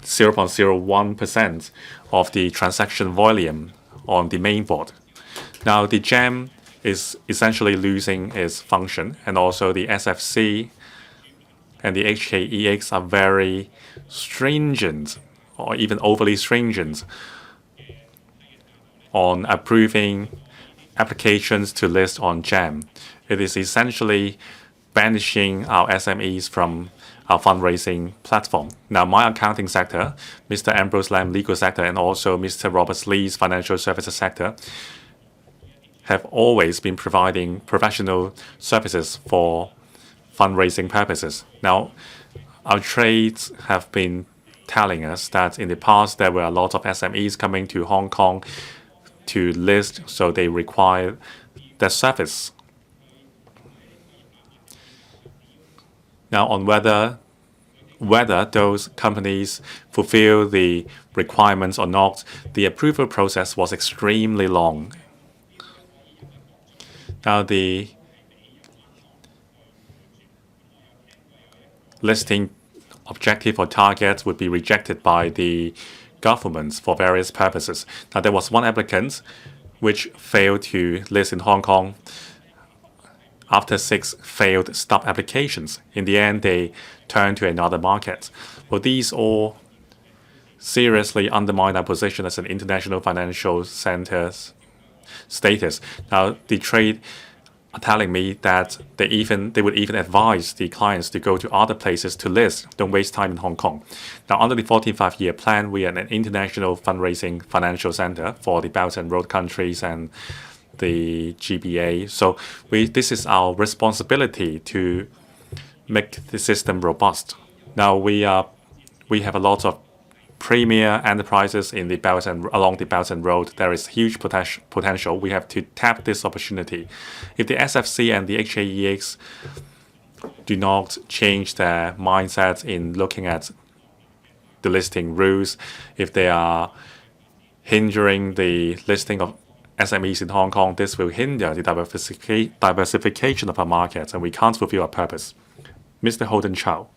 0.01% of the transaction volume on the main board. Now, the GEM is essentially losing its function, and also the SFC and the HKEX are very stringent or even overly stringent on approving applications to list on GEM. It is essentially banishing our SMEs from our fundraising platform. Now, my accounting sector, Mr. Ambrose Lam legal sector, and also Mr. Robert LEE's financial services sector have always been providing professional services for fundraising purposes. Now, our trades have been telling us that in the past there were a lot of SMEs coming to Hong Kong to list, so they require their service. Now, on whether those companies fulfill the requirements or not, the approval process was extremely long. Now, the listing objective or target would be rejected by the governments for various purposes. Now, there was one applicant which failed to list in Hong Kong after 6 failed stop applications. In the end, they turned to another market. Well, these all seriously undermine our position as an international financial center status. Now, the trade are telling me that they would even advise the clients to go to other places to list. Don't waste time in Hong Kong. Now, under the 14th Five-Year Plan, we are an international fundraising financial center for the Belt and Road countries and the GBA. So this is our responsibility to make the system robust. Now, we have a lot of premier enterprises in the Belt and along the Belt and Road. There is huge potential. We have to tap this opportunity. If the SFC and the HKEX do not change their mindset in looking at the listing rules, if they are hindering the listing of SMEs in Hong Kong, this will hinder the diversification of our markets, and we can't fulfill our purpose. Mr. Holden Chow.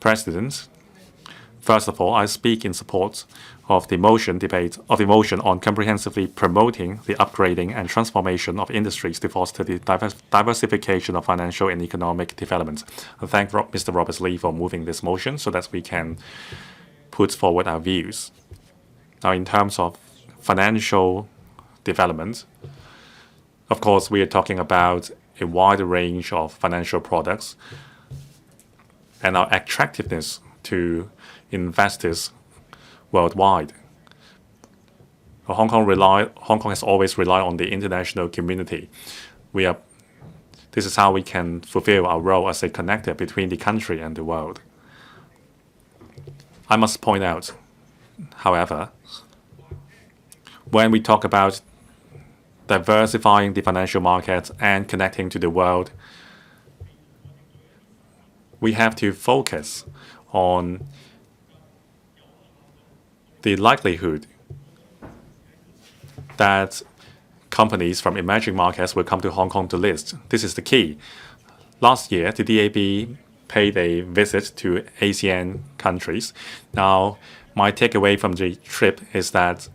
President, First of all, I speak in support of the motion on comprehensively promoting the upgrading and transformation of industries to foster the diversification of financial and economic development. I thank Mr. Robert LEE for moving this motion so that we can put forward our views. Now, in terms of financial development, of course, we are talking about a wider range of financial products and our attractiveness to investors worldwide. Hong Kong has always relied on the international community. This is how we can fulfill our role as a connector between the country and the world. I must point out, however, when we talk about diversifying the financial markets and connecting to the world, we have to focus on the likelihood that companies from emerging markets will come to Hong Kong to list. This is the key. Last year, the DAB paid a visit to ASEAN countries. Now, my takeaway from the trip is that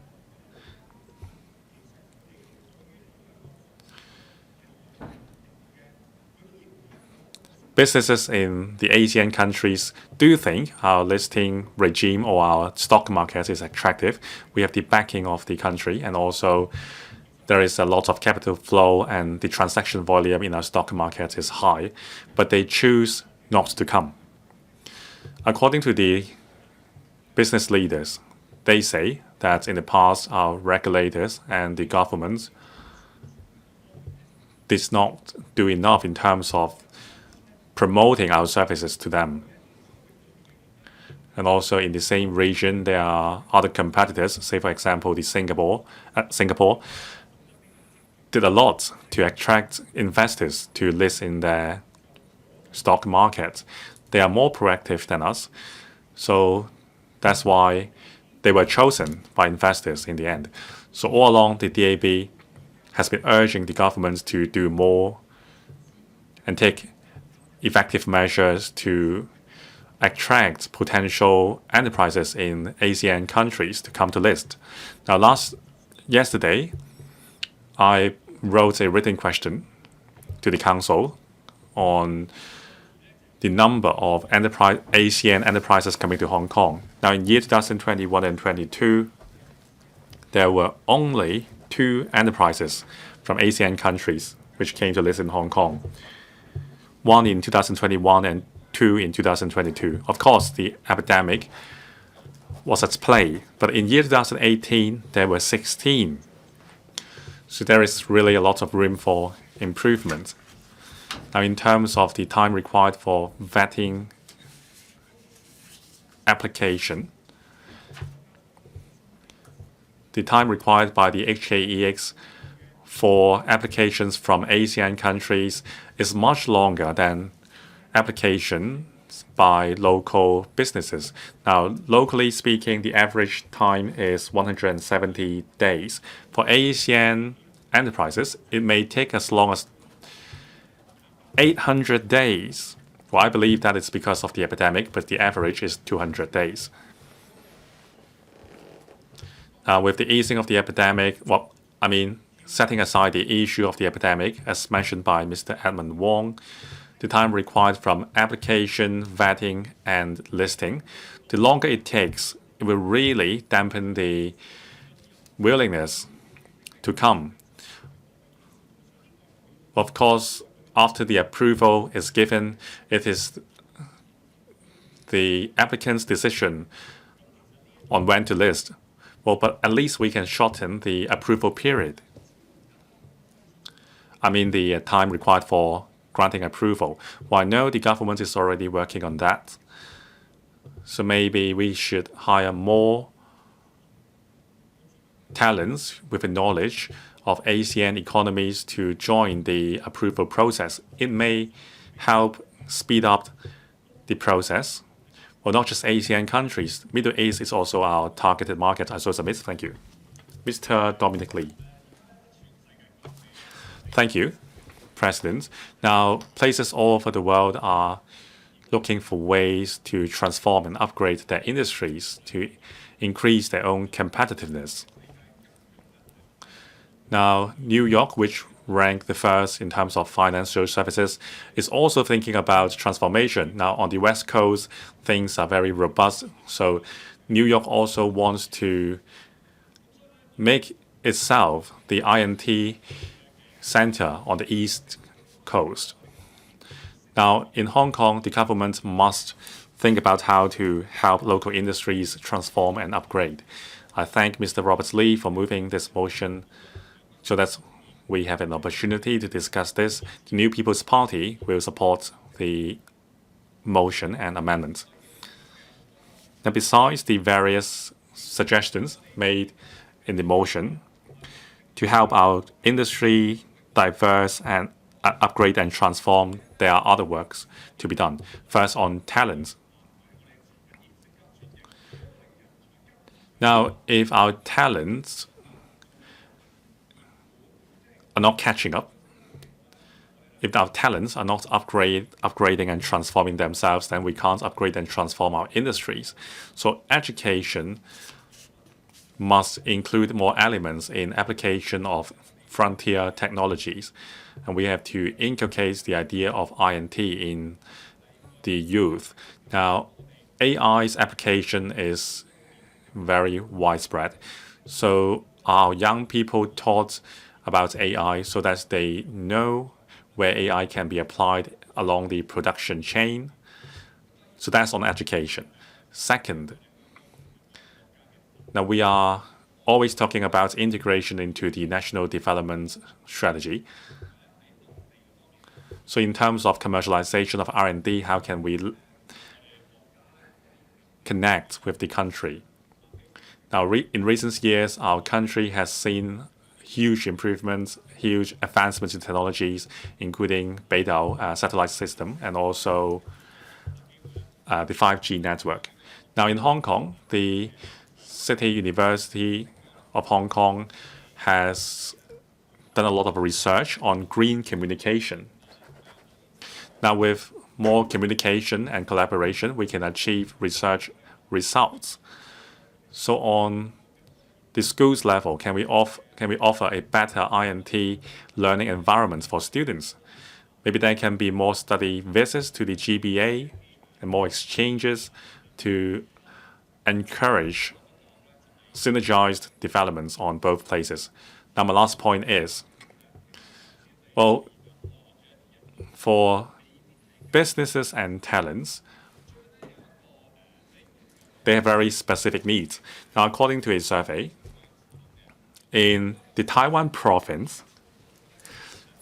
businesses in the ASEAN countries do think our listing regime or our stock market is attractive. We have the backing of the country, and also there is a lot of capital flow and the transaction volume in our stock market is high, but they choose not to come. According to the business leaders, they say that in the past our regulators and the government did not do enough in terms of promoting our services to them. And also in the same region, there are other competitors, say for example, Singapore did a lot to attract investors to list in their stock market. They are more proactive than us, so that's why they were chosen by investors in the end. So all along, the DAB has been urging the government to do more and take effective measures to attract potential enterprises in ASEAN countries to come to list. Now, yesterday, I wrote a written question to the Council on the number of ASEAN enterprises coming to Hong Kong. Now, in year 2021 and 2022, there were only 2 enterprises from ASEAN countries which came to list in Hong Kong. 1 in 2021 and 2 in 2022. Of course, the epidemic was at play, but in year 2018, there were 16. So there is really a lot of room for improvement. Now, in terms of the time required for vetting application, the time required by the HKEX for applications from ASEAN countries is much longer than applications by local businesses. Now, locally speaking, the average time is 170 days. For ASEAN enterprises, it may take as long as 800 days. Well, I believe that it's because of the epidemic, but the average is 200 days. With the easing of the epidemic, setting aside the issue of the epidemic, as mentioned by Mr. Edmund Wong, the time required from application, vetting, and listing, the longer it takes, it will really dampen the willingness to come. Of course, after the approval is given, it is the applicant's decision on when to list. Well, but at least we can shorten the approval period. The time required for granting approval. Well, I know the government is already working on that. So maybe we should hire more talents with the knowledge of ASEAN economies to join the approval process. It may help speed up the process. Well, not just ASEAN countries. Middle East is also our targeted market. I so submit. Thank you. Mr. Dominic Lee. Thank you, President. Now, places all over the world are looking for ways to transform and upgrade their industries to increase their own competitiveness. Now, New York, which ranked the first in terms of financial services, is also thinking about transformation. Now, on the West Coast, things are very robust. So New York also wants to make itself the INT center on the East Coast. Now, in Hong Kong, the government must think about how to help local industries transform and upgrade. I thank Mr. Robert LEE for moving this motion so that we have an opportunity to discuss this. The New People's Party will support the motion and amendment. Now, besides the various suggestions made in the motion to help our industry diverse and upgrade and transform, there are other works to be done. First, on talent. Now, if our talents are not catching up, if our talents are not upgrading and transforming themselves, then we can't upgrade and transform our industries. So education must include more elements in application of frontier technologies. And we have to inculcate the idea of INT in the youth. Now, AI's application is very widespread. So our young people taught about AI so that they know where AI can be applied along the production chain. So that's on education. Second, now we are always talking about integration into the national development strategy. So in terms of commercialization of R&D, how can we connect with the country? Now, in recent years, our country has seen huge improvements, huge advancements in technologies, including Pt2 satellite system and also the 5G network. Now, in Hong Kong, the City University of Hong Kong has done a lot of research on green communication. Now, with more communication and collaboration, we can achieve research results. So on the schools level, can we offer a better INT learning environment for students? Maybe there can be more study visits to the GBA and more exchanges to encourage synergized developments on both places. Now, my last point is, well, for businesses and talents, they have very specific needs. Now, according to a survey, in the Taiwan province,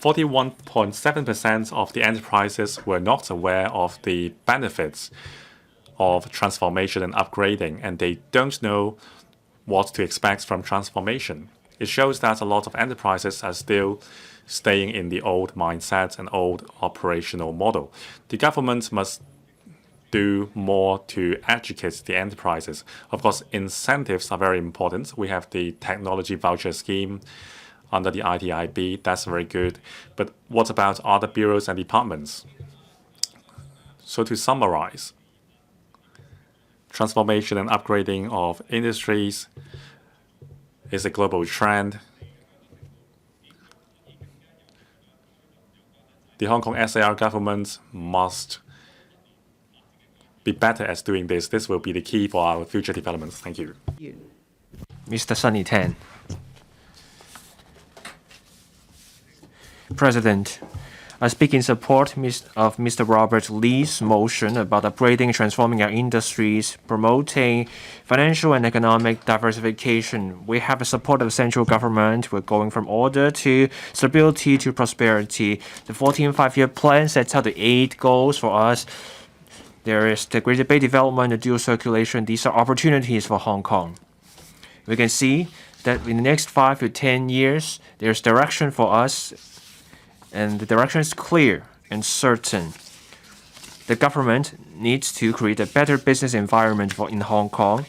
41.7% of the enterprises were not aware of the benefits of transformation and upgrading, and they don't know what to expect from transformation. It shows that a lot of enterprises are still staying in the old mindset and old operational model. The government must do more to educate the enterprises. Of course, incentives are very important. We have the technology voucher scheme under the ITIB. That's very good. But what about other bureaus and departments? So to summarize, transformation and upgrading of industries is a global trend. The Hong Kong SAR government must be better at doing this. This will be the key for our future developments. Thank you. Mr. Sunny Tan. President, I speak in support of Mr. Robert Lee's motion about upgrading and transforming our industries, promoting financial and economic diversification. We have the support of the central government. We're going from order to stability to prosperity. The 14th five-year plan sets out the 8 goals for us. There is the Greater Bay development, the dual circulation. These are opportunities for Hong Kong. We can see that in the next 5 to 10 years, there's direction for us, and the direction is clear and certain. The government needs to create a better business environment in Hong Kong.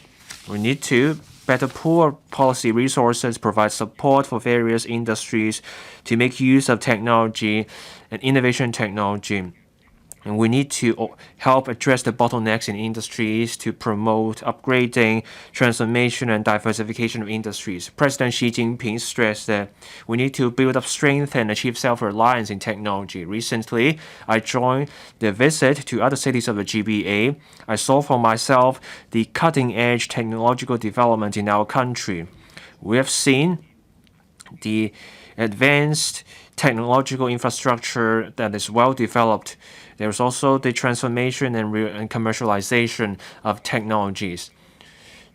We need to better pool policy resources, provide support for various industries to make use of technology and innovation technology. And we need to help address the bottlenecks in industries to promote upgrading, transformation, and diversification of industries. President Xi Jinping stressed that we need to build up strength and achieve self-reliance in technology. Recently, I joined the visit to other cities of the GBA. I saw for myself the cutting-edge technological development in our country. We have seen the advanced technological infrastructure that is well developed. There's also the transformation and commercialization of technologies.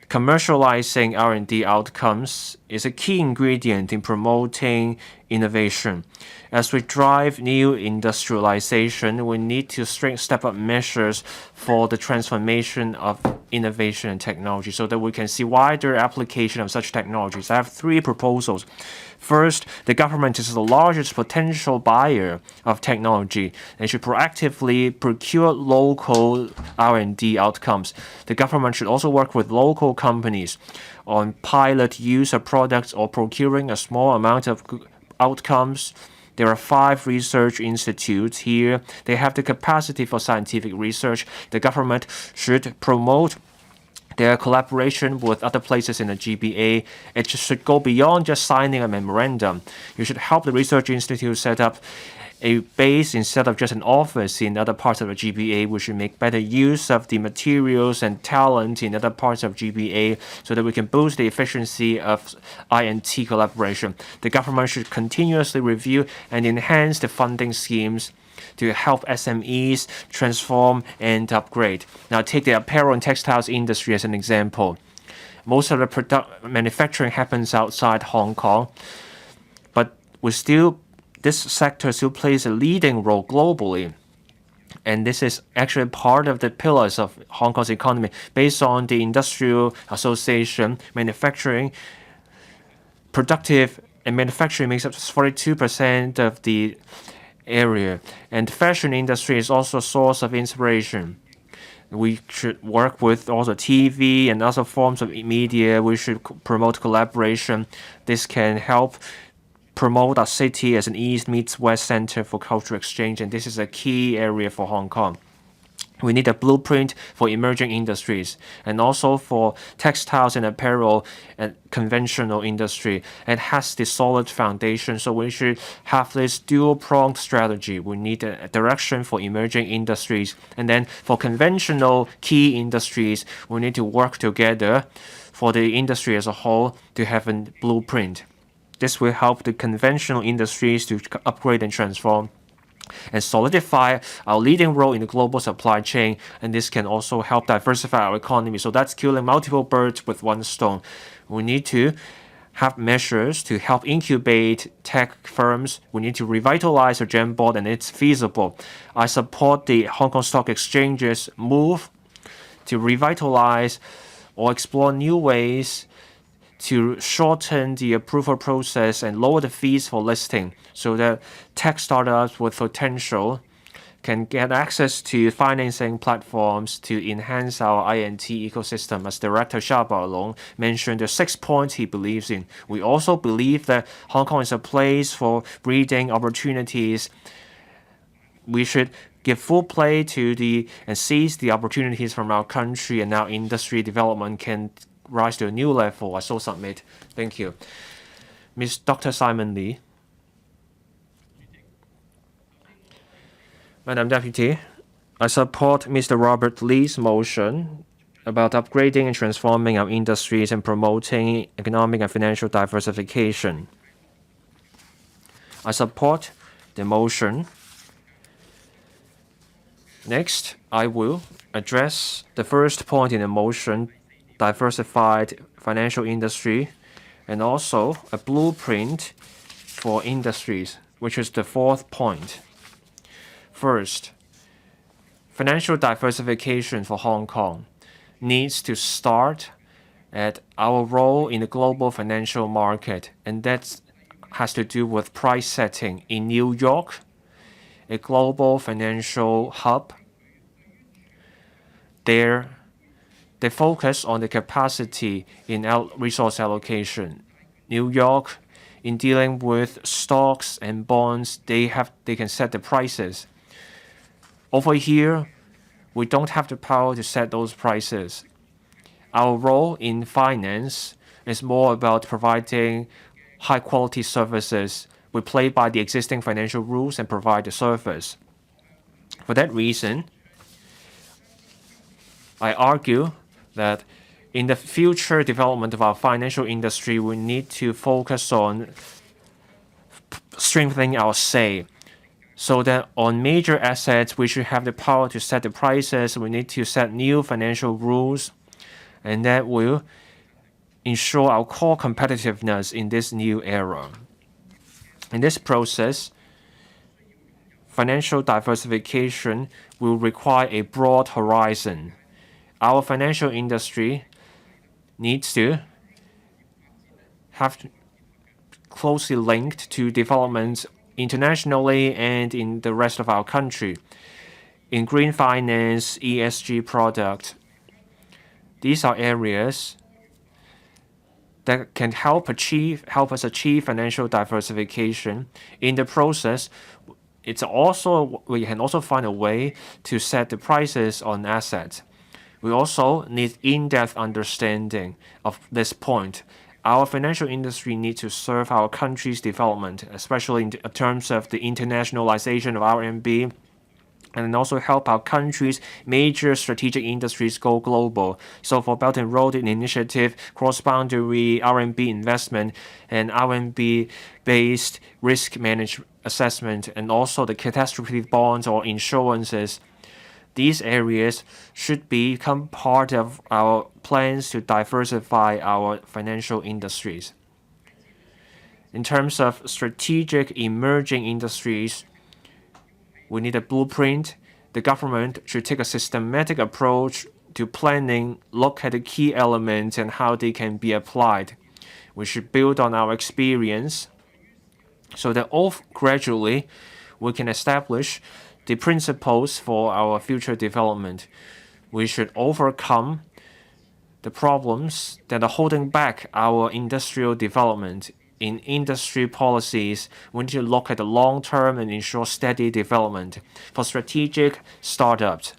Commercializing R&D outcomes is a key ingredient in promoting innovation. As we drive new industrialization, we need to step up measures for the transformation of innovation and technology so that we can see wider application of such technologies. I have 3 proposals. First, the government is the largest potential buyer of technology and should proactively procure local R&D outcomes. The government should also work with local companies on pilot use of products or procuring a small amount of outcomes. There are 5 research institutes here. They have the capacity for scientific research. The government should promote their collaboration with other places in the GBA. It should go beyond just signing a memorandum. You should help the research institute set up a base instead of just an office in other parts of the GBA. We should make better use of the materials and talent in other parts of GBA so that we can boost the efficiency of INT collaboration. The government should continuously review and enhance the funding schemes to help SMEs transform and upgrade. Now, take the apparel and textiles industry as an example. Most of the manufacturing happens outside Hong Kong, but this sector still plays a leading role globally. And this is actually part of the pillars of Hong Kong's economy. Based on the Industrial Association, productive and manufacturing makes up 42% of the area, and the fashion industry is also a source of inspiration. We should work with also TV and other forms of media. We should promote collaboration. This can help promote our city as an East meets West center for cultural exchange, and this is a key area for Hong Kong. We need a blueprint for emerging industries and also for textiles and apparel and conventional industry. It has the solid foundation, so we should have this dual-pronged strategy. We need a direction for emerging industries, and then for conventional key industries, we need to work together for the industry as a whole to have a blueprint. This will help the conventional industries to upgrade and transform and solidify our leading role in the global supply chain, and this can also help diversify our economy. So that's killing multiple birds with one stone. We need to have measures to help incubate tech firms. We need to revitalize the GEM board, and it's feasible. I support the Hong Kong Stock Exchange's move to revitalize or explore new ways to shorten the approval process and lower the fees for listing so that tech startups with potential can get access to financing platforms to enhance our INT ecosystem. As Director Xia Baolong mentioned, the 6 points he believes in. We also believe that Hong Kong is a place for breeding opportunities. We should give full play to and seize the opportunities from our country, and our industry development can rise to a new level. I so submit. Thank you. Dr. Simon Lee. Madam Deputy, I support Mr. Robert Lee's motion about upgrading and transforming our industries and promoting economic and financial diversification. I support the motion. Next, I will address the first point in the motion, diversified financial industry, and also a blueprint for industries, which is the 4th point. First, financial diversification for Hong Kong needs to start at our role in the global financial market, and that has to do with price setting. In New York, a global financial hub, they focus on the capacity in resource allocation. New York, in dealing with stocks and bonds, they can set the prices. Over here, we don't have the power to set those prices. Our role in finance is more about providing high-quality services. We play by the existing financial rules and provide the service. For that reason, I argue that in the future development of our financial industry, we need to focus on strengthening our say, so that on major assets, we should have the power to set the prices. We need to set new financial rules, and that will ensure our core competitiveness in this new era. In this process, financial diversification will require a broad horizon. Our financial industry needs to have closely linked to developments internationally and in the rest of our country. In green finance, ESG product, these are areas that can help us achieve financial diversification. In the process, we can also find a way to set the prices on assets. We also need in-depth understanding of this point. Our financial industry needs to serve our country's development, especially in terms of the internationalization of RMB, and also help our country's major strategic industries go global. So for Belt and Road Initiative, cross-boundary RMB investment, and RMB-based risk management assessment, and also the catastrophe bonds or insurances, these areas should become part of our plans to diversify our financial industries. In terms of strategic emerging industries, we need a blueprint. The government should take a systematic approach to planning, look at the key elements and how they can be applied. We should build on our experience so that gradually we can establish the principles for our future development. We should overcome the problems that are holding back our industrial development. In industry policies, we need to look at the long term and ensure steady development. For strategic startups,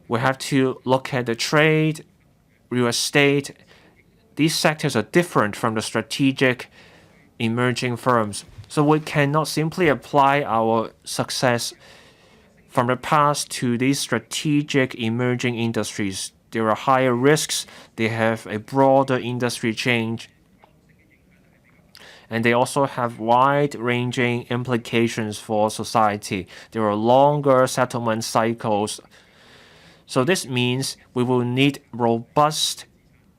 we have to look at the trade, real estate. These sectors are different from the strategic emerging firms. So we cannot simply apply our success from the past to these strategic emerging industries. There are higher risks, they have a broader industry change, and they also have wide-ranging implications for society. There are longer settlement cycles. So this means we will need robust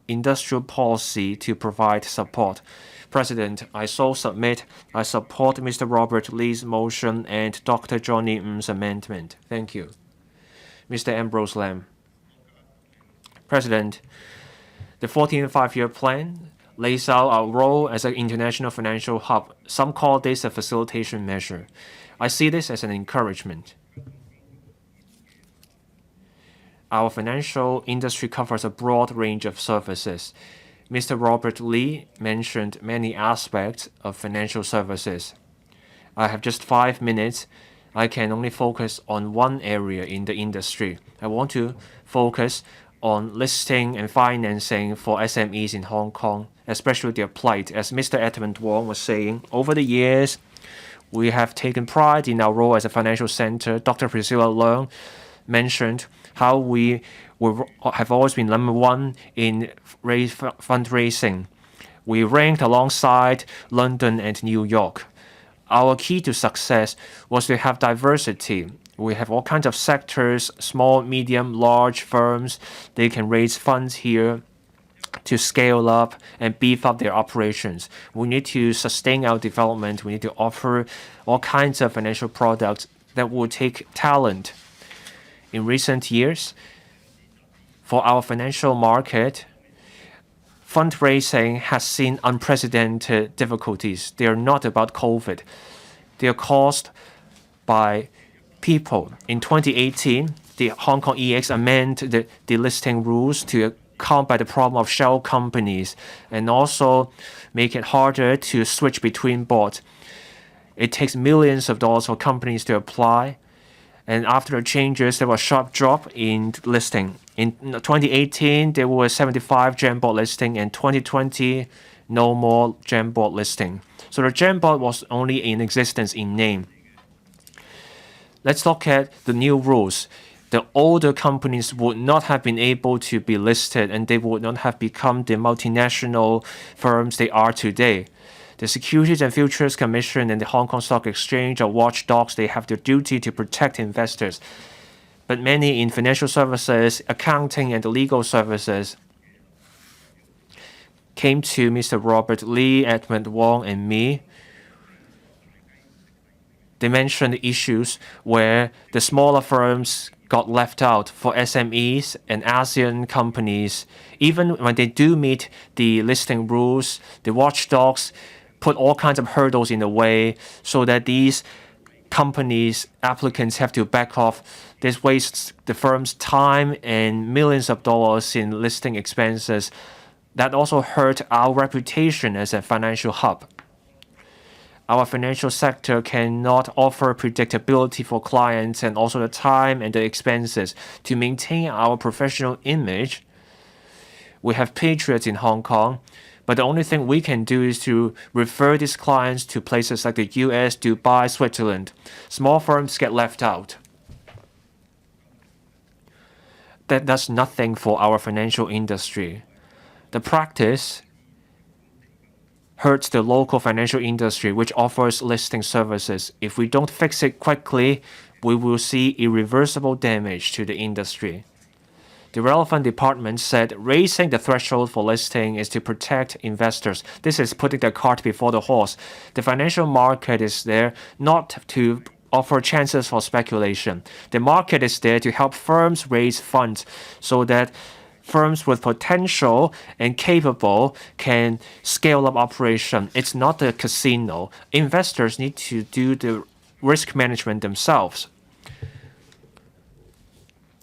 industrial policy to provide support. President, I support Mr. Robert Lee's motion and Dr. Johnny Ng's amendment. Thank you. Mr. Ambrose Lam. President, the 14th Five-Year Plan lays out our role as an international financial hub. Some call this a facilitation measure. I see this as an encouragement. Our financial industry covers a broad range of services. Mr. Robert Lee mentioned many aspects of financial services. I have just 5 minutes. I can only focus on one area in the industry. I want to focus on listing and financing for SMEs in Hong Kong, especially their plight. As Mr. Edmund Wong was saying, over the years, we have taken pride in our role as a financial center. Dr. Priscilla Leung mentioned how we have always been number one in fundraising. We ranked alongside London and New York. Our key to success was to have diversity. We have all kinds of sectors, small, medium, large firms. They can raise funds here to scale up and beef up their operations. We need to sustain our development. We need to offer all kinds of financial products that will take talent. In recent years, for our financial market, fundraising has seen unprecedented difficulties. They are not about COVID. They are caused by people. In 2018, the Hong Kong EX amended the delisting rules to combat the problem of shell companies and also make it harder to switch between boards. It takes millions of dollars for companies to apply. And after the changes, there was a sharp drop in listing. In 2018, there were 75 GEM board listing, and 2020, no more GEM board listing. So the GEM board was only in existence in name. Let's look at the new rules. The older companies would not have been able to be listed, and they would not have become the multinational firms they are today. The Securities and Futures Commission and the Hong Kong Stock Exchange are watchdogs. They have the duty to protect investors. But many in financial services, accounting, and legal services came to Mr. Robert LEE, Edmund Wong, and me. They mentioned issues where the smaller firms got left out. For SMEs and ASEAN companies, even when they do meet the listing rules, the watchdogs put all kinds of hurdles in the way so that these companies, applicants have to back off. This wastes the firm's time and millions of dollars in listing expenses. That also hurt our reputation as a financial hub. Our financial sector cannot offer predictability for clients and also the time and the expenses to maintain our professional image. We have patriots in Hong Kong, but the only thing we can do is to refer these clients to places like the US, Dubai, Switzerland. Small firms get left out. That does nothing for our financial industry. The practice hurts the local financial industry, which offers listing services. If we don't fix it quickly, we will see irreversible damage to the industry. The relevant department said raising the threshold for listing is to protect investors. This is putting the cart before the horse. The financial market is there not to offer chances for speculation. The market is there to help firms raise funds so that firms with potential and capable can scale up operation. It's not a casino. Investors need to do the risk management themselves.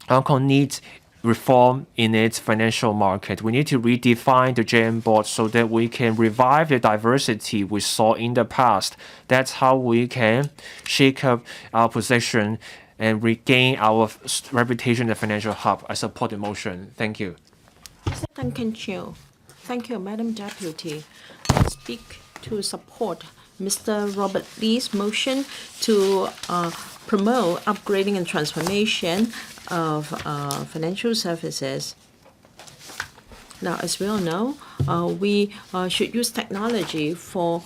Hong Kong needs reform in its financial market. We need to redefine the GEM board so that we can revive the diversity we saw in the past. That's how we can shake up our position and regain our reputation as a financial hub. I support the motion. Thank you. Mr. Duncan Chiu. Thank you, Madam Deputy. I speak to support Mr. Robert Lee's motion to promote upgrading and transformation of financial services. Now, as we all know, we should use technology for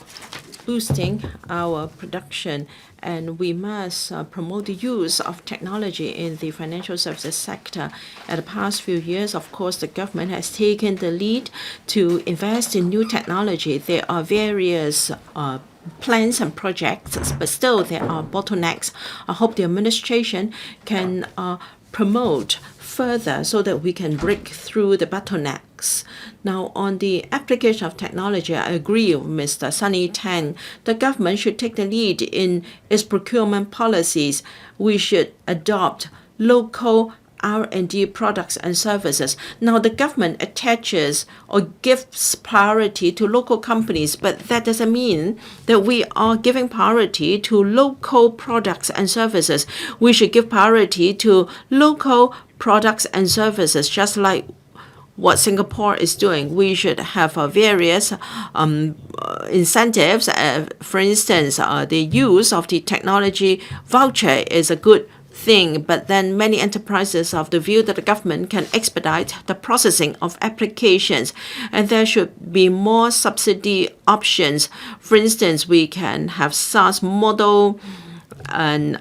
boosting our production, and we must promote the use of technology in the financial services sector. At the past few years, of course, the government has taken the lead to invest in new technology. There are various plans and projects, but still there are bottlenecks. I hope the administration can promote further so that we can break through the bottlenecks. Now, on the application of technology, I agree with Mr. Sunny Tang. The government should take the lead in its procurement policies. We should adopt local R&D products and services. Now, the government attaches or gives priority to local companies, but that doesn't mean that we are giving priority to local products and services. We should give priority to local products and services, just like what Singapore is doing. We should have various incentives. For instance, the use of the technology voucher is a good thing, but then many enterprises are of the view that the government can expedite the processing of applications, and there should be more subsidy options. For instance, we can have SaaS model, and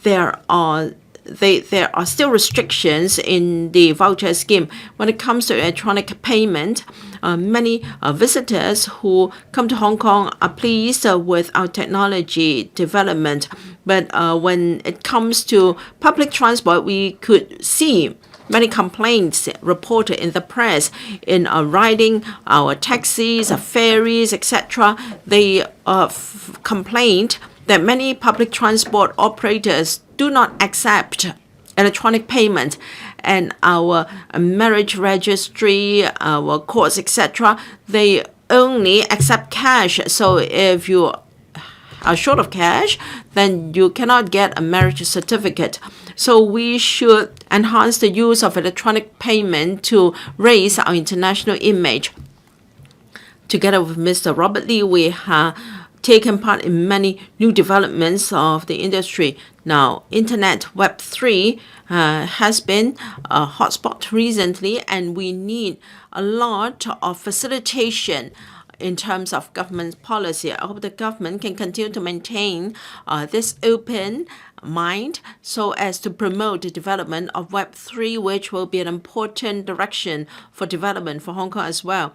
there are still restrictions in the voucher scheme. When it comes to electronic payment, many visitors who come to Hong Kong are pleased with our technology development. But when it comes to public transport, we could see many complaints reported in the press in riding our taxis, ferries, etc. They complained that many public transport operators do not accept electronic payment, and our marriage registry, our courts, etc., they only accept cash. So if you are short of cash, then you cannot get a marriage certificate. So we should enhance the use of electronic payment to raise our international image. Together with Mr. Robert Lee, we have taken part in many new developments of the industry. Now, Internet Web3 has been a hotspot recently, and we need a lot of facilitation in terms of government policy. I hope the government can continue to maintain this open mind so as to promote the development of Web3, which will be an important direction for development for Hong Kong as well.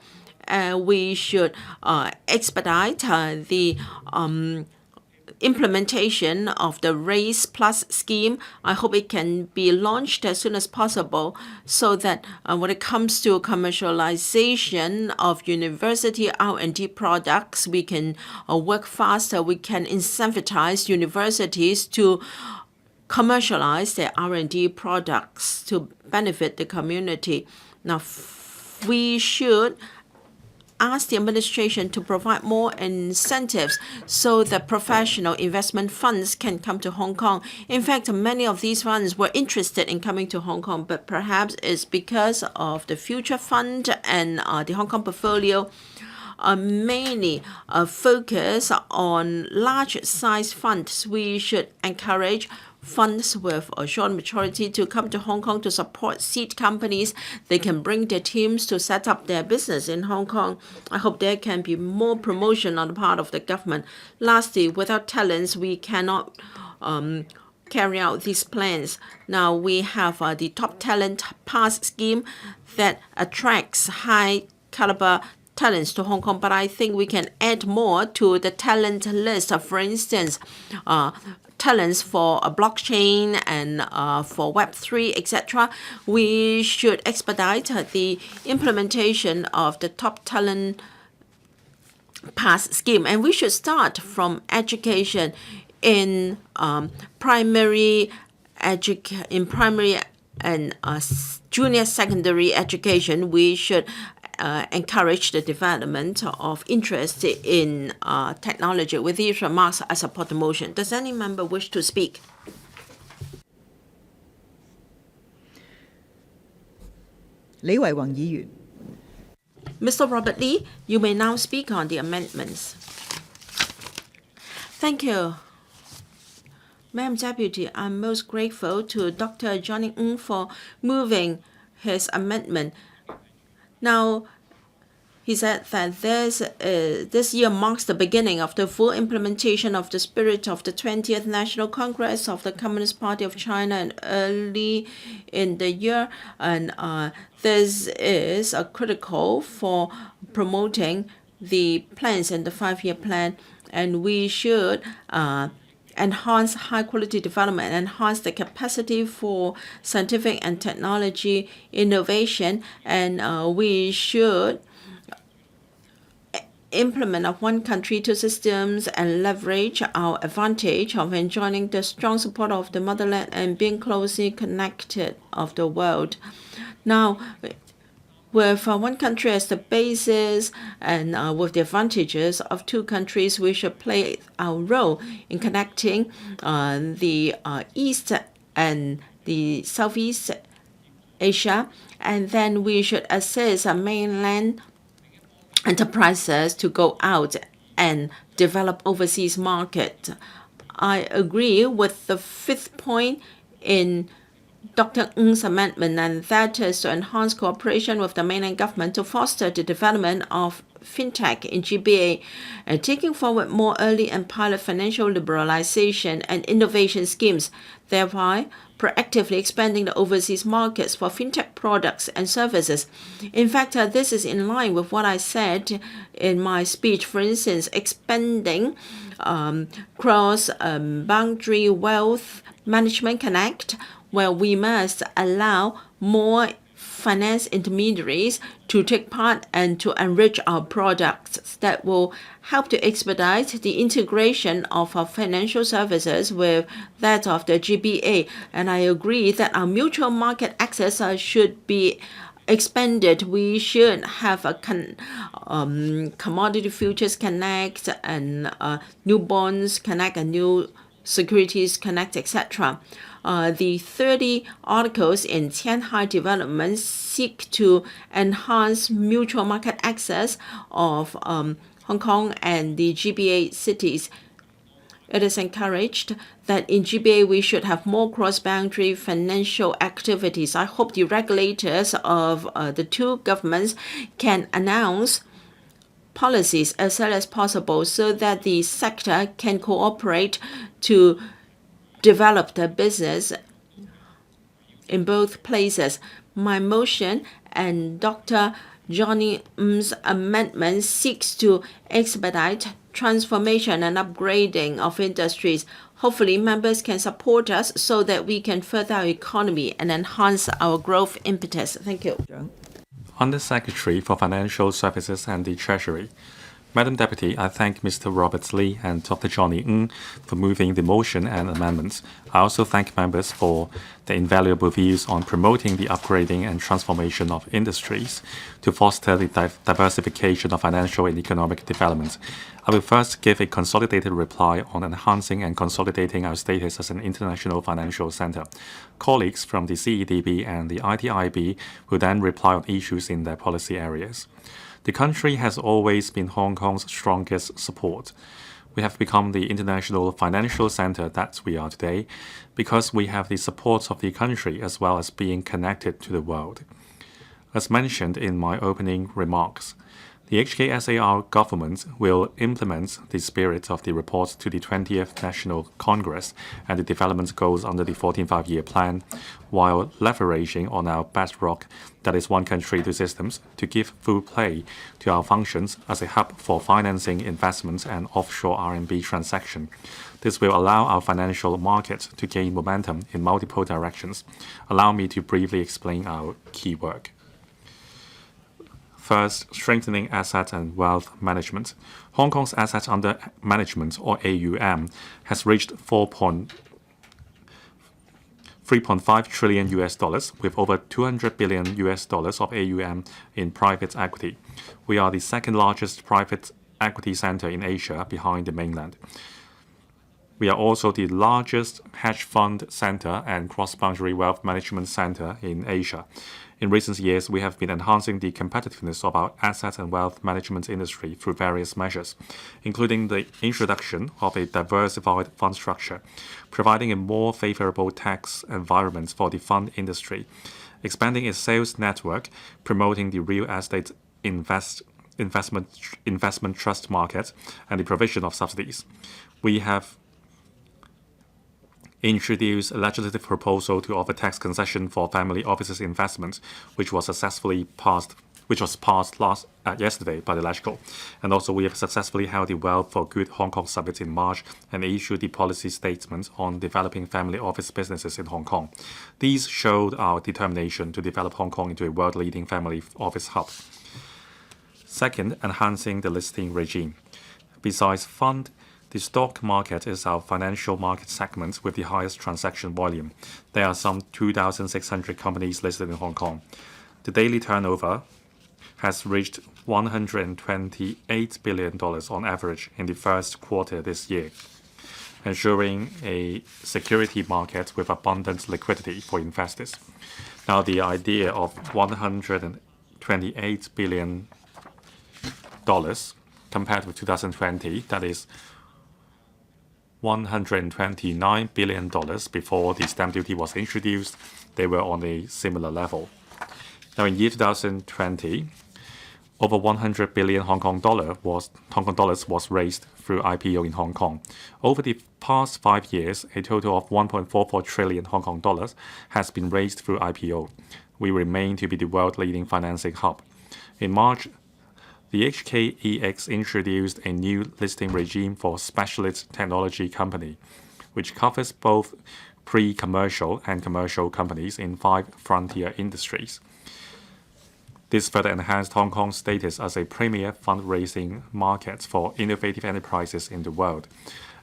We should expedite the implementation of the Raise Plus scheme. I hope it can be launched as soon as possible so that when it comes to commercialization of university R&D products, we can work faster. We can incentivize universities to commercialize their R&D products to benefit the community. Now, we should ask the administration to provide more incentives so that professional investment funds can come to Hong Kong. In fact, many of these funds were interested in coming to Hong Kong, but perhaps it's because of the future fund and the Hong Kong portfolio mainly focus on large size funds. We should encourage funds with a short maturity to come to Hong Kong to support seed companies. They can bring their teams to set up their business in Hong Kong. I hope there can be more promotion on the part of the government. Lastly, without talents, we cannot carry out these plans. Now we have the Top Talent Pass scheme that attracts high caliber talents to Hong Kong, but I think we can add more to the talent list. For instance, talents for a blockchain and for Web3, etc. We should expedite the implementation of the Top Talent Pass scheme, and we should start from education in primary and junior secondary education. We should encourage the development of interest in technology. With these remarks, I support the motion. Does any member wish to speak? Mr. Robert Lee, you may now speak on the amendments. Thank you. Madam Deputy, I'm most grateful to Dr. Johnny NG for moving his amendment. Now, he said that this year marks the beginning of the full implementation of the spirit of the 20th National Congress of the Communist Party of China, and early in the year. And this is critical for promoting the plans in the 5-year plan. And we should enhance high-quality development, enhance the capacity for scientific and technology innovation, and we should implement of one country, two systems, and leverage our advantage of enjoying the strong support of the motherland and being closely connected of the world. Now, with one country as the basis and with the advantages of two countries, we should play our role in connecting the East and the Southeast Asia, and then we should assist mainland enterprises to go out and develop overseas market. I agree with the 5th point in Dr. Ng's amendment, and that is to enhance cooperation with the mainland government to foster the development of fintech in GBA, and taking forward more early and pilot financial liberalization and innovation schemes, thereby proactively expanding the overseas markets for fintech products and services. In fact, this is in line with what I said in my speech. For instance, expanding cross-boundary wealth management connect, where we must allow more finance intermediaries to take part and to enrich our products that will help to expedite the integration of our financial services with that of the GBA. And I agree that our mutual market access should be expanded. We should have a commodity futures connect and new bonds connect and new securities connect, etc. The 30 articles in Tianhai Development seek to enhance mutual market access of Hong Kong and the GBA cities. It is encouraged that in GBA we should have more cross-boundary financial activities. I hope the regulators of the two governments can announce policies as early as possible so that the sector can cooperate to develop the business in both places. My motion and Dr. Johnny Ng's amendment seeks to expedite transformation and upgrading of industries. Hopefully, members can support us so that we can further our economy and enhance our growth impetus. Thank you. Under Secretary for Financial Services and the Treasury, Madam Deputy, I thank Mr. Robert LEE and Dr. Johnny Ng for moving the motion and amendments. I also thank members for their invaluable views on promoting the upgrading and transformation of industries to foster the diversification of financial and economic development. I will first give a consolidated reply on enhancing and consolidating our status as an international financial center. Colleagues from the CEDB and the ITIB will then reply on issues in their policy areas. The country has always been Hong Kong's strongest support. We have become the international financial center that we are today because we have the support of the country as well as being connected to the world. As mentioned in my opening remarks, the HKSAR government will implement the spirit of the report to the 20th National Congress and the development goals under the 14th Five-Year Plan, while leveraging on our bedrock, that is one country, two systems, to give full play to our functions as a hub for financing investments and offshore RMB transaction. This will allow our financial market to gain momentum in multiple directions. Allow me to briefly explain our key work. First, strengthening asset and wealth management. Hong Kong's assets under management, or AUM, has reached $3.5 trillion with over $200 billion of AUM in private equity. We are the second largest private equity center in Asia behind the mainland. We are also the largest hedge fund center and cross-boundary wealth management center in Asia. In recent years, we have been enhancing the competitiveness of our asset and wealth management industry through various measures, including the introduction of a diversified fund structure, providing a more favorable tax environment for the fund industry, expanding its sales network, promoting the real estate investment trust market, and the provision of subsidies. We have introduced a legislative proposal to offer tax concession for family offices investments, which was passed yesterday by the LegCo. And also we have successfully held the Wealth for Good Hong Kong Summit in March and issued the policy statement on developing family office businesses in Hong Kong. These showed our determination to develop Hong Kong into a world-leading family office hub. Second, enhancing the listing regime. Besides fund, the stock market is our financial market segment with the highest transaction volume. There are some 2,600 companies listed in Hong Kong. The daily turnover has reached $128 billion on average in the first quarter this year, ensuring a security market with abundant liquidity for investors. Now, the idea of $128 billion compared with 2020, that is $129 billion before the stamp duty was introduced, they were on a similar level. Now, in year 2020, over 100 billion Hong Kong dollars was raised through IPO in Hong Kong. Over the past 5 years, a total of 1.44 trillion Hong Kong dollars has been raised through IPO. We remain to be the world-leading financing hub. In March, the HKEX introduced a new listing regime for specialist technology company, which covers both pre-commercial and commercial companies in 5 frontier industries. This further enhanced Hong Kong's status as a premier fundraising market for innovative enterprises in the world,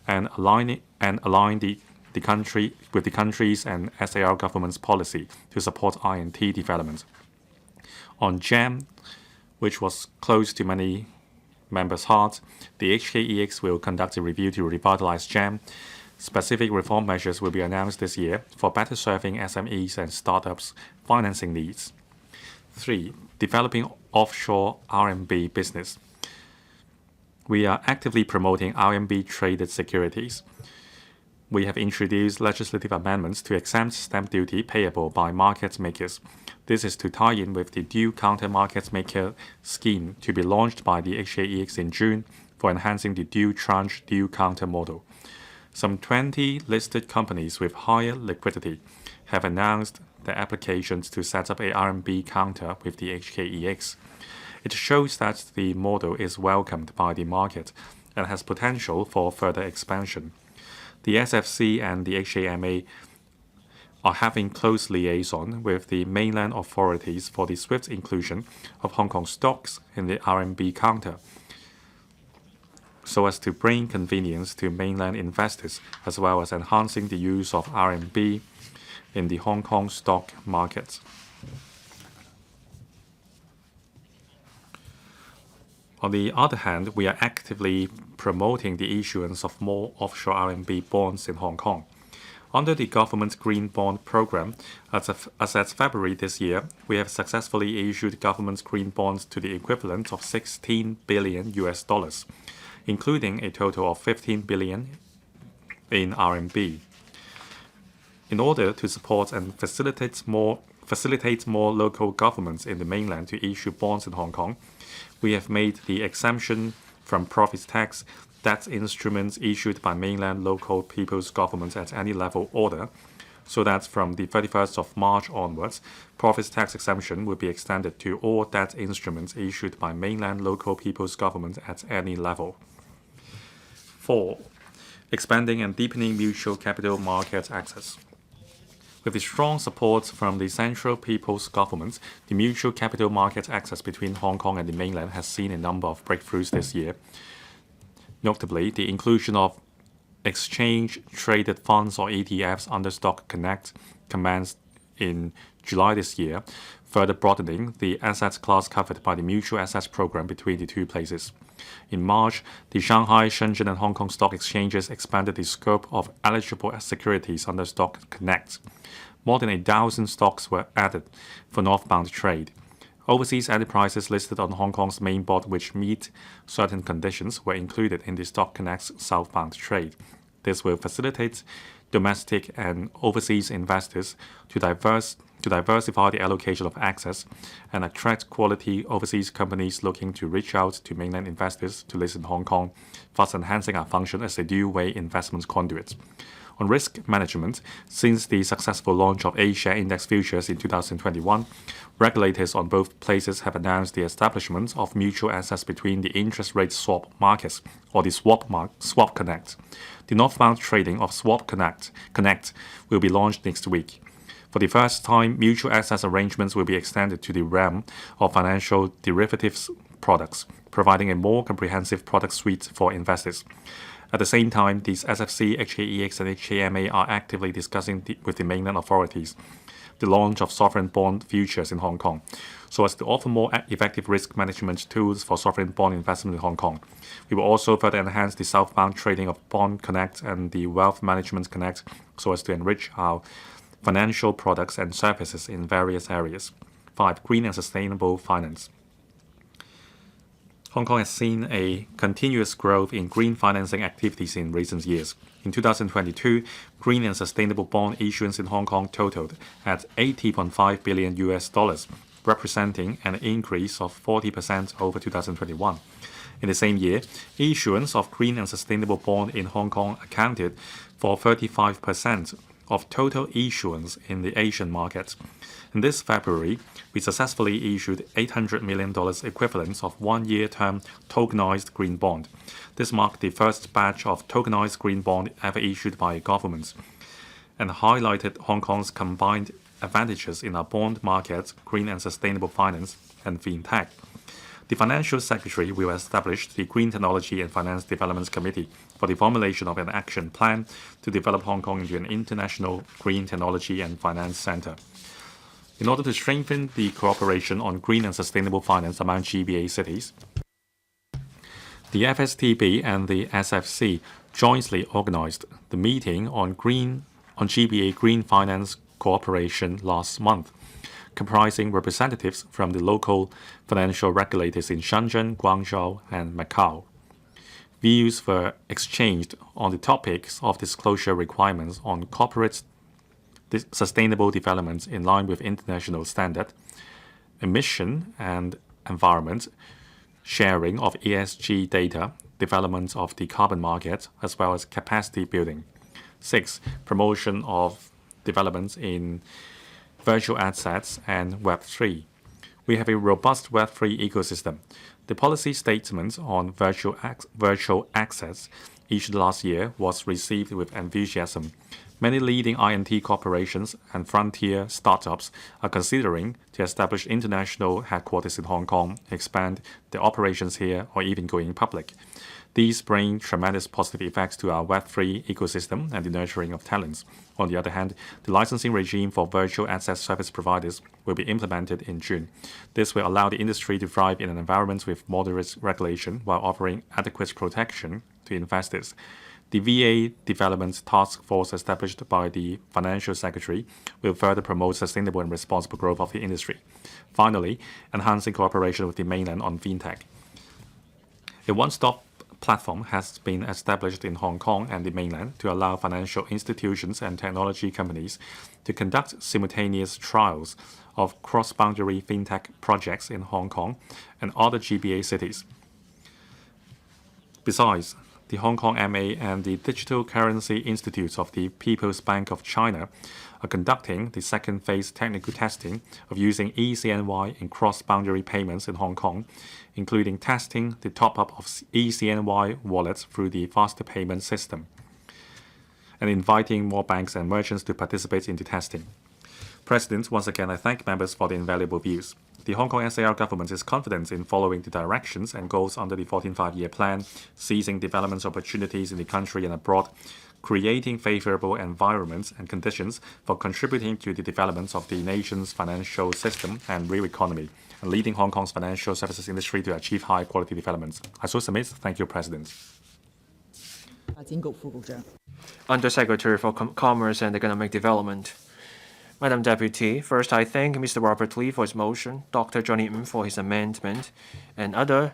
and align the country with the country's and SAR government's policy to support I&T development. On GEM, which was close to many members' hearts, the HKEX will conduct a review to revitalize GEM. Specific reform measures will be announced this year for better serving SMEs and startups' financing needs. 3. Developing offshore RMB business. We are actively promoting RMB-traded securities. We have introduced legislative amendments to exempt stamp duty payable by market makers. This is to tie in with the dual counter market maker scheme to be launched by the HKEX in June for enhancing the dual tranche dual counter model. Some 20 listed companies with higher liquidity have announced their applications to set up a RMB counter with the HKEX. It shows that the model is welcomed by the market and has potential for further expansion. The SFC and the HKMA are having close liaison with the mainland authorities for the swift inclusion of Hong Kong stocks in the RMB counter, so as to bring convenience to mainland investors, as well as enhancing the use of RMB in the Hong Kong stock market. On the other hand, we are actively promoting the issuance of more offshore RMB bonds in Hong Kong. Under the government's Green Bond Program, as at February this year, we have successfully issued government's green bonds to the equivalent of $16 billion, including a total of $15 billion in RMB. In order to support and facilitate more local governments in the mainland to issue bonds in Hong Kong, we have made the exemption from profits tax debt instruments issued by mainland local people's governments at any level order, so that from the 31st of March onwards, profits tax exemption will be extended to all debt instruments issued by mainland local people's governments at any level. 4. Expanding and deepening mutual capital market access. With the strong support from the central people's government, the mutual capital market access between Hong Kong and the mainland has seen a number of breakthroughs this year. Notably, the inclusion of exchange-traded funds or ETFs under Stock Connect commenced in July this year, further broadening the asset class covered by the mutual assets program between the two places. In March, the Shanghai, Shenzhen, and Hong Kong stock exchanges expanded the scope of eligible securities under Stock Connect. More than 1,000 stocks were added for northbound trade. Overseas enterprises listed on Hong Kong's main board which meet certain conditions were included in the Stock Connect's southbound trade. This will facilitate domestic and overseas investors to diversify the allocation of access and attract quality overseas companies looking to reach out to mainland investors to list in Hong Kong, thus enhancing our function as a dual-way investment conduit. On risk management, since the successful launch of A-share index futures in 2021, regulators on both places have announced the establishment of mutual access between the interest rate swap markets, or the Swap Connect. The northbound trading of Swap Connect will be launched next week. For the first time, mutual access arrangements will be extended to the realm of financial derivatives products, providing a more comprehensive product suite for investors. At the same time, these SFC, HKEX, and HKMA are actively discussing with the mainland authorities the launch of sovereign bond futures in Hong Kong, so as to offer more effective risk management tools for sovereign bond investment in Hong Kong. We will also further enhance the southbound trading of Bond Connect and the Wealth Management Connect, so as to enrich our financial products and services in various areas. 5. Green and sustainable finance. Hong Kong has seen a continuous growth in green financing activities in recent years. In 2022, green and sustainable bond issuance in Hong Kong totaled at $80.5 billion, representing an increase of 40% over 2021. In the same year, issuance of green and sustainable bond in Hong Kong accounted for 35% of total issuance in the Asian market. In this February, we successfully issued $800 million equivalent of one-year term tokenized green bond. This marked the first batch of tokenized green bond ever issued by a government and highlighted Hong Kong's combined advantages in our bond market, green and sustainable finance, and fintech. The Financial Secretary will establish the Green Technology and Finance Development Committee for the formulation of an action plan to develop Hong Kong into an international green technology and finance center. In order to strengthen the cooperation on green and sustainable finance among GBA cities, the FSTB and the SFC jointly organized the meeting on GBA Green Finance Cooperation last month, comprising representatives from the local financial regulators in Shenzhen, Guangzhou, and Macau. Views were exchanged on the topics of disclosure requirements on corporate sustainable development in line with international standard, emission and environment, sharing of ESG data, development of the carbon market, as well as capacity building. 6. Promotion of developments in virtual assets and Web3. We have a robust Web3 ecosystem. The policy statement on virtual assets issued last year was received with enthusiasm. Many leading INT corporations and frontier startups are considering to establish international headquarters in Hong Kong, expand their operations here, or even going public. These bring tremendous positive effects to our Web3 ecosystem and the nurturing of talents. On the other hand, the licensing regime for virtual asset service providers will be implemented in June. This will allow the industry to thrive in an environment with moderate regulation while offering adequate protection to investors. The VA Development Task Force established by the Financial Secretary will further promote sustainable and responsible growth of the industry. Finally, enhancing cooperation with the mainland on fintech. A one-stop platform has been established in Hong Kong and the mainland to allow financial institutions and technology companies to conduct simultaneous trials of cross-boundary fintech projects in Hong Kong and other GBA cities. Besides, the Hong Kong MA and the Digital Currency Institutes of the People's Bank of China are conducting the second phase technical testing of using eCNY in cross-boundary payments in Hong Kong, including testing the top-up of eCNY wallets through the faster payment system, and inviting more banks and merchants to participate in the testing. President, once again, I thank members for the invaluable views. The Hong Kong SAR government is confident in following the directions and goals under the 14th Five-Year Plan, seizing development opportunities in the country and abroad, creating favorable environments and conditions for contributing to the development of the nation's financial system and real economy, and leading Hong Kong's financial services industry to achieve high-quality development. I so submit. Thank you, President. Undersecretary for Commerce and Economic Development. Madam Deputy, first I thank Mr. Robert LEE for his motion, Dr. Johnny NG for his amendment, and other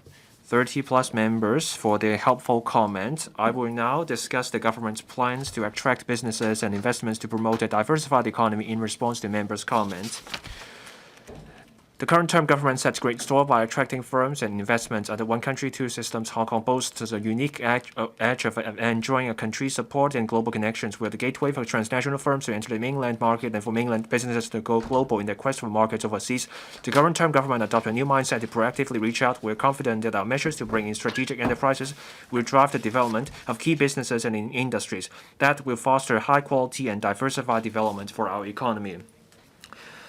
30-plus members for their helpful comments. I will now discuss the government's plans to attract businesses and investments to promote a diversified economy in response to members' comments. The current term government sets great store by attracting firms and investments under one country, two systems. Hong Kong boasts a unique edge of enjoying a country's support and global connections. We are the gateway for transnational firms to enter the mainland market and for mainland businesses to go global in their quest for markets overseas. The current term government adopt a new mindset to proactively reach out. We are confident that our measures to bring in strategic enterprises will drive the development of key businesses and industries that will foster high quality and diversified development for our economy.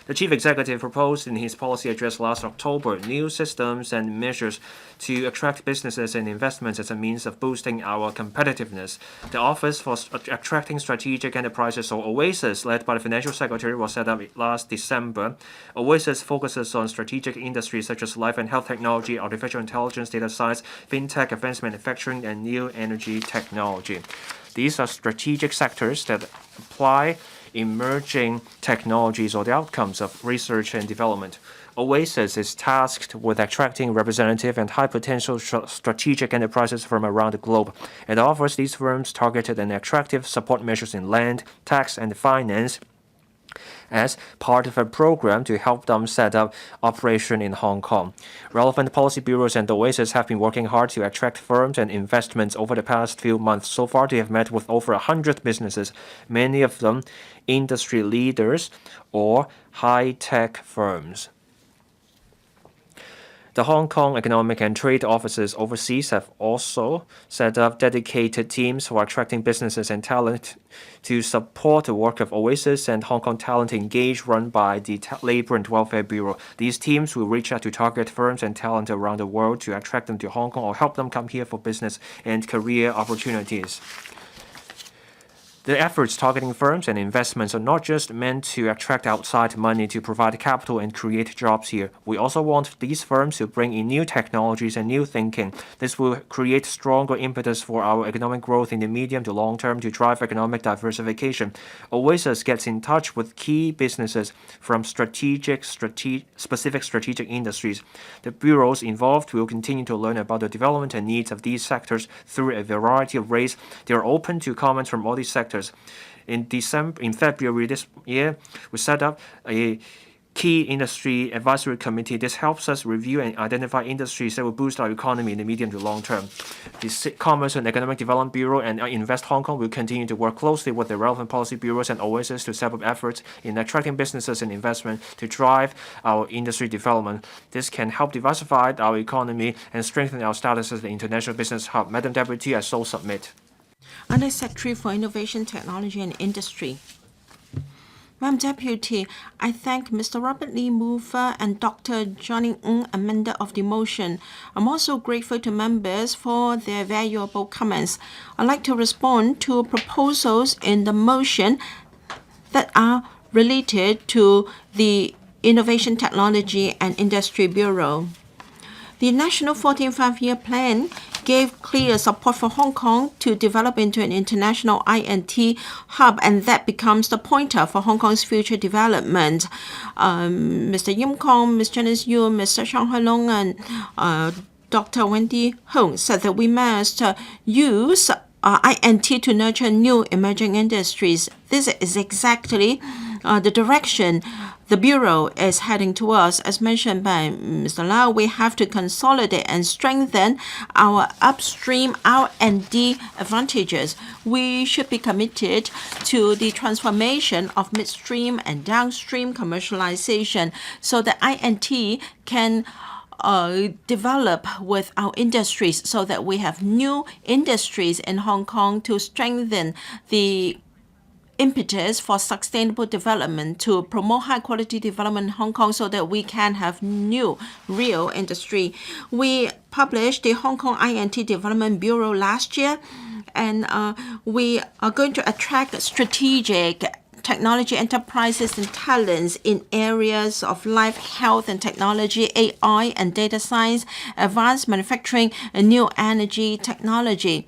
The Chief Executive proposed in his policy address last October new systems and measures to attract businesses and investments as a means of boosting our competitiveness. The Office for Attracting Strategic Enterprises, or OASIS, led by the Financial Secretary, was set up last December. OASIS focuses on strategic industries such as life and health technology, artificial intelligence, data science, fintech, advanced manufacturing, and new energy technology. These are strategic sectors that apply emerging technologies or the outcomes of research and development. OASIS is tasked with attracting representative and high-potential strategic enterprises from around the globe. It offers these firms targeted and attractive support measures in land, tax, and finance as part of a program to help them set up operation in Hong Kong. Relevant policy bureaus and OASIS have been working hard to attract firms and investments over the past few months. So far, they have met with over 100 businesses, many of them industry leaders or high-tech firms. The Hong Kong Economic and Trade Offices overseas have also set up dedicated teams for attracting businesses and talent to support the work of OASIS and Hong Kong Talent Engage run by the Labour and Welfare Bureau. These teams will reach out to target firms and talent around the world to attract them to Hong Kong or help them come here for business and career opportunities. The efforts targeting firms and investments are not just meant to attract outside money to provide capital and create jobs here. We also want these firms to bring in new technologies and new thinking. This will create stronger impetus for our economic growth in the medium to long term to drive economic diversification. Oasis gets in touch with key businesses from specific strategic industries. The bureaus involved will continue to learn about the development and needs of these sectors through a variety of ways. They are open to comments from all these sectors. In February this year, we set up a key industry advisory committee. This helps us review and identify industries that will boost our economy in the medium to long term. The Commerce and Economic Development Bureau and Invest Hong Kong will continue to work closely with the relevant policy bureaus and Oasis to step up efforts in attracting businesses and investment to drive our industry development. This can help diversify our economy and strengthen our status as the international business hub. Madam Deputy, I so submit. Under Secretary for Innovation, Technology and Industry. Madam Deputy, I thank Mr. Robert LEE, mover, and Dr. Johnny NG, amender of the motion. I'm also grateful to members for their valuable comments. I'd like to respond to proposals in the motion that are related to the Innovation, Technology and Industry Bureau. The National 14th Five-Year Plan gave clear support for Hong Kong to develop into an international INT hub, and that becomes the pointer for Hong Kong's future development. Mr. Yim Kong, Ms. Janice Yu, Mr. Shang Long, and Dr. Wendy Hong said that we must use INT to nurture new emerging industries. This is exactly the direction the Bureau is heading towards. As mentioned by Mr. Lau, we have to consolidate and strengthen our upstream R&D advantages. We should be committed to the transformation of midstream and downstream commercialization so that INT can develop with our industries so that we have new industries in Hong Kong to strengthen the impetus for sustainable development, to promote high-quality development in Hong Kong so that we can have new, real industry. We published the Hong Kong INT Development Bureau last year, and we are going to attract strategic technology enterprises and talents in areas of life, health and technology, AI and data science, advanced manufacturing, and new energy technology.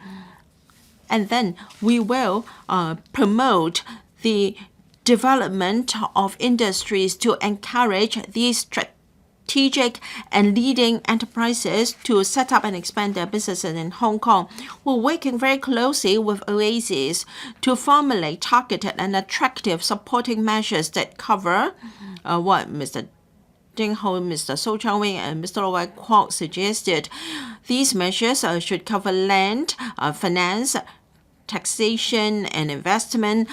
And then we will promote the development of industries to encourage these strategic and leading enterprises to set up and expand their businesses in Hong Kong. We're working very closely with Oasis to formulate targeted and attractive supporting measures that cover what Mr. Ding Ho, Mr. So Chang-wing, and Mr. Lo Wai-kwok suggested. These measures should cover land, finance, taxation, and investment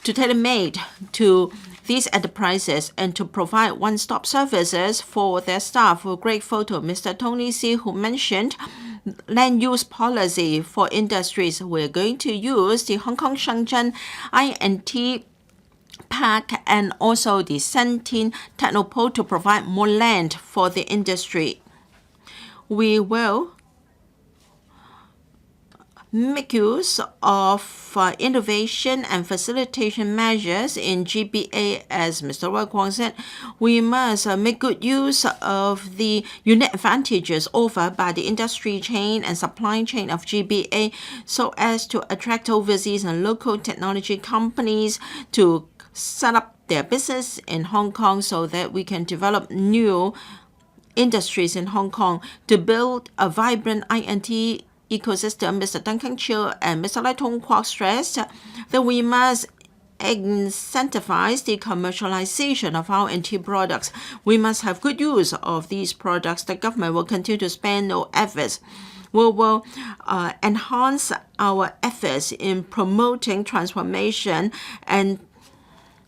to tailor-made to these enterprises and to provide one-stop services for their staff. We're grateful to Mr. Tony C, who mentioned land use policy for industries. We're going to use the Hong Kong Shenzhen INT Park and also the Sentin Technopole to provide more land for the industry. We will make use of innovation and facilitation measures in GBA. As Mr. Wai Kwong said, we must make good use of the unique advantages offered by the industry chain and supply chain of GBA so as to attract overseas and local technology companies to set up their business in Hong Kong so that we can develop new industries in Hong Kong to build a vibrant INT ecosystem. Mr. Duncan Chiu and Mr. Lai Tong Kwok stressed that we must incentivize the commercialization of our INT products. We must have good use of these products. The government will continue to spend no efforts. We will enhance our efforts in promoting transformation and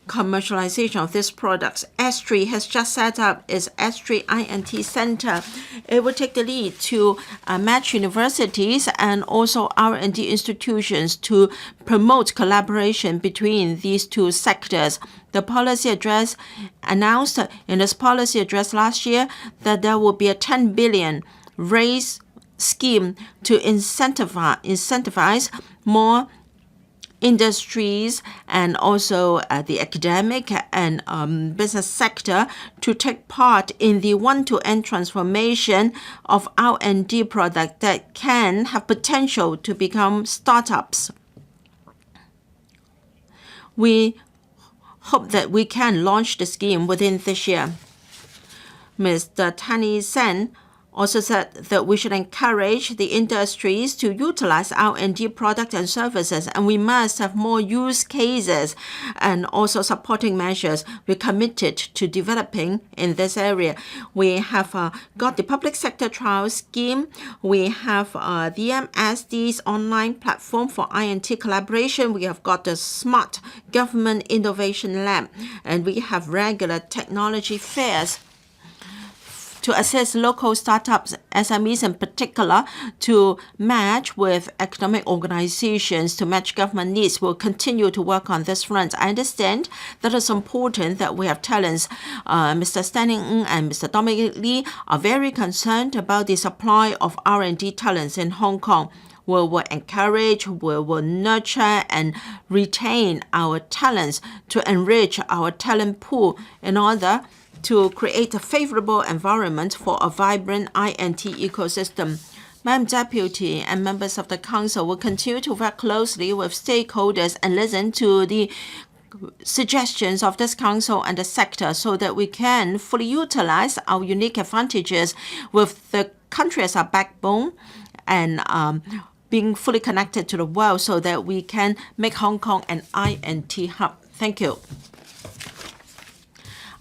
commercialization of these products. S3 has just set up its S3 INT Center. It will take the lead to match universities and also R&D institutions to promote collaboration between these two sectors. The policy address announced in its policy address last year that there will be a 10 billion raise scheme to incentivize more industries and also the academic and business sector to take part in the one-to-end transformation of R&D product that can have potential to become startups. We hope that we can launch the scheme within this year. Mr. Tani Sen also said that we should encourage the industries to utilize R&D products and services, and we must have more use cases and also supporting measures. We're committed to developing in this area. We have got the public sector trial scheme. We have the MSD's online platform for I&T collaboration. We have got the Smart Government Innovation Lab, and we have regular technology fairs to assist local startups, SMEs in particular, to match with economic organizations, to match government needs. We'll continue to work on this front. I understand that it's important that we have talents. Mr. Stanley Ng and Mr. Dominic Lee are very concerned about the supply of R&D talents in Hong Kong. We will encourage, we will nurture and retain our talents to enrich our talent pool in order to create a favorable environment for a vibrant I&T ecosystem. Madam Deputy and members of the Council will continue to work closely with stakeholders and listen to the suggestions of this Council and the sector so that we can fully utilize our unique advantages with the country as our backbone and being fully connected to the world so that we can make Hong Kong an I&T hub. Thank you.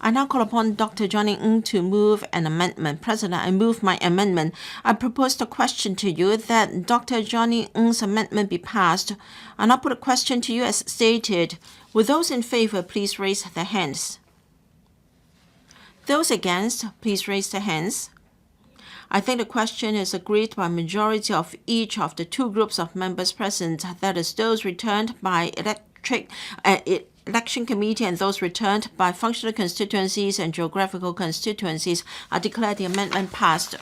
I now call upon Dr. Johnny Ng to move an amendment. President, I move my amendment. I propose a question to you that Dr. Johnny Ng's amendment be passed. I now put a question to you as stated. Will those in favor please raise their hands? Those against, please raise their hands. I think the question is agreed by a majority of each of the two groups of members present, that is, those returned by Election Committee and those returned by functional constituencies and geographical constituencies. I declare the amendment passed.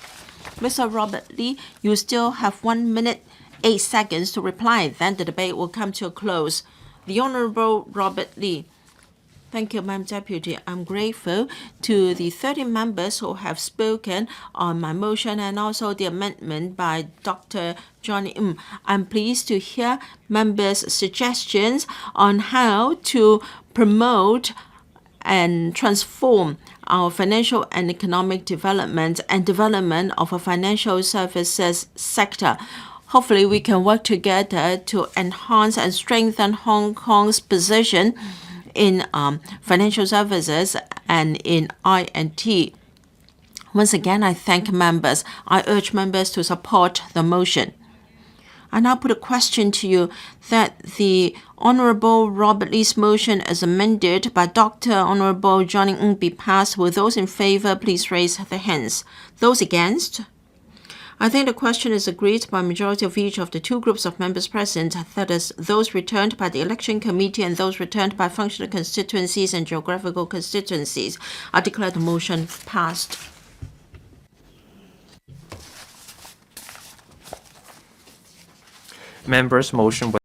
Mr. Robert Lee, you still have 1 minute, 8 seconds to reply. Then the debate will come to a close. The Honorable Robert Lee. Thank you, Madam Deputy. I'm grateful to the 30 members who have spoken on my motion and also the amendment by Dr. Johnny Ng. I'm pleased to hear members' suggestions on how to promote and transform our financial and economic development and development of a financial services sector. Hopefully, we can work together to enhance and strengthen Hong Kong's position in financial services and in I&T. Once again, I thank members. I urge members to support the motion. I now put a question to you that the Honorable Robert Lee's motion as amended by Dr. Honorable Johnny Ng be passed. Will those in favor please raise their hands? Those against? I think the question is agreed by a majority of each of the two groups of members present, that is, those returned by the Election Committee and those returned by functional constituencies and geographical constituencies. I declare the motion passed. Members' motion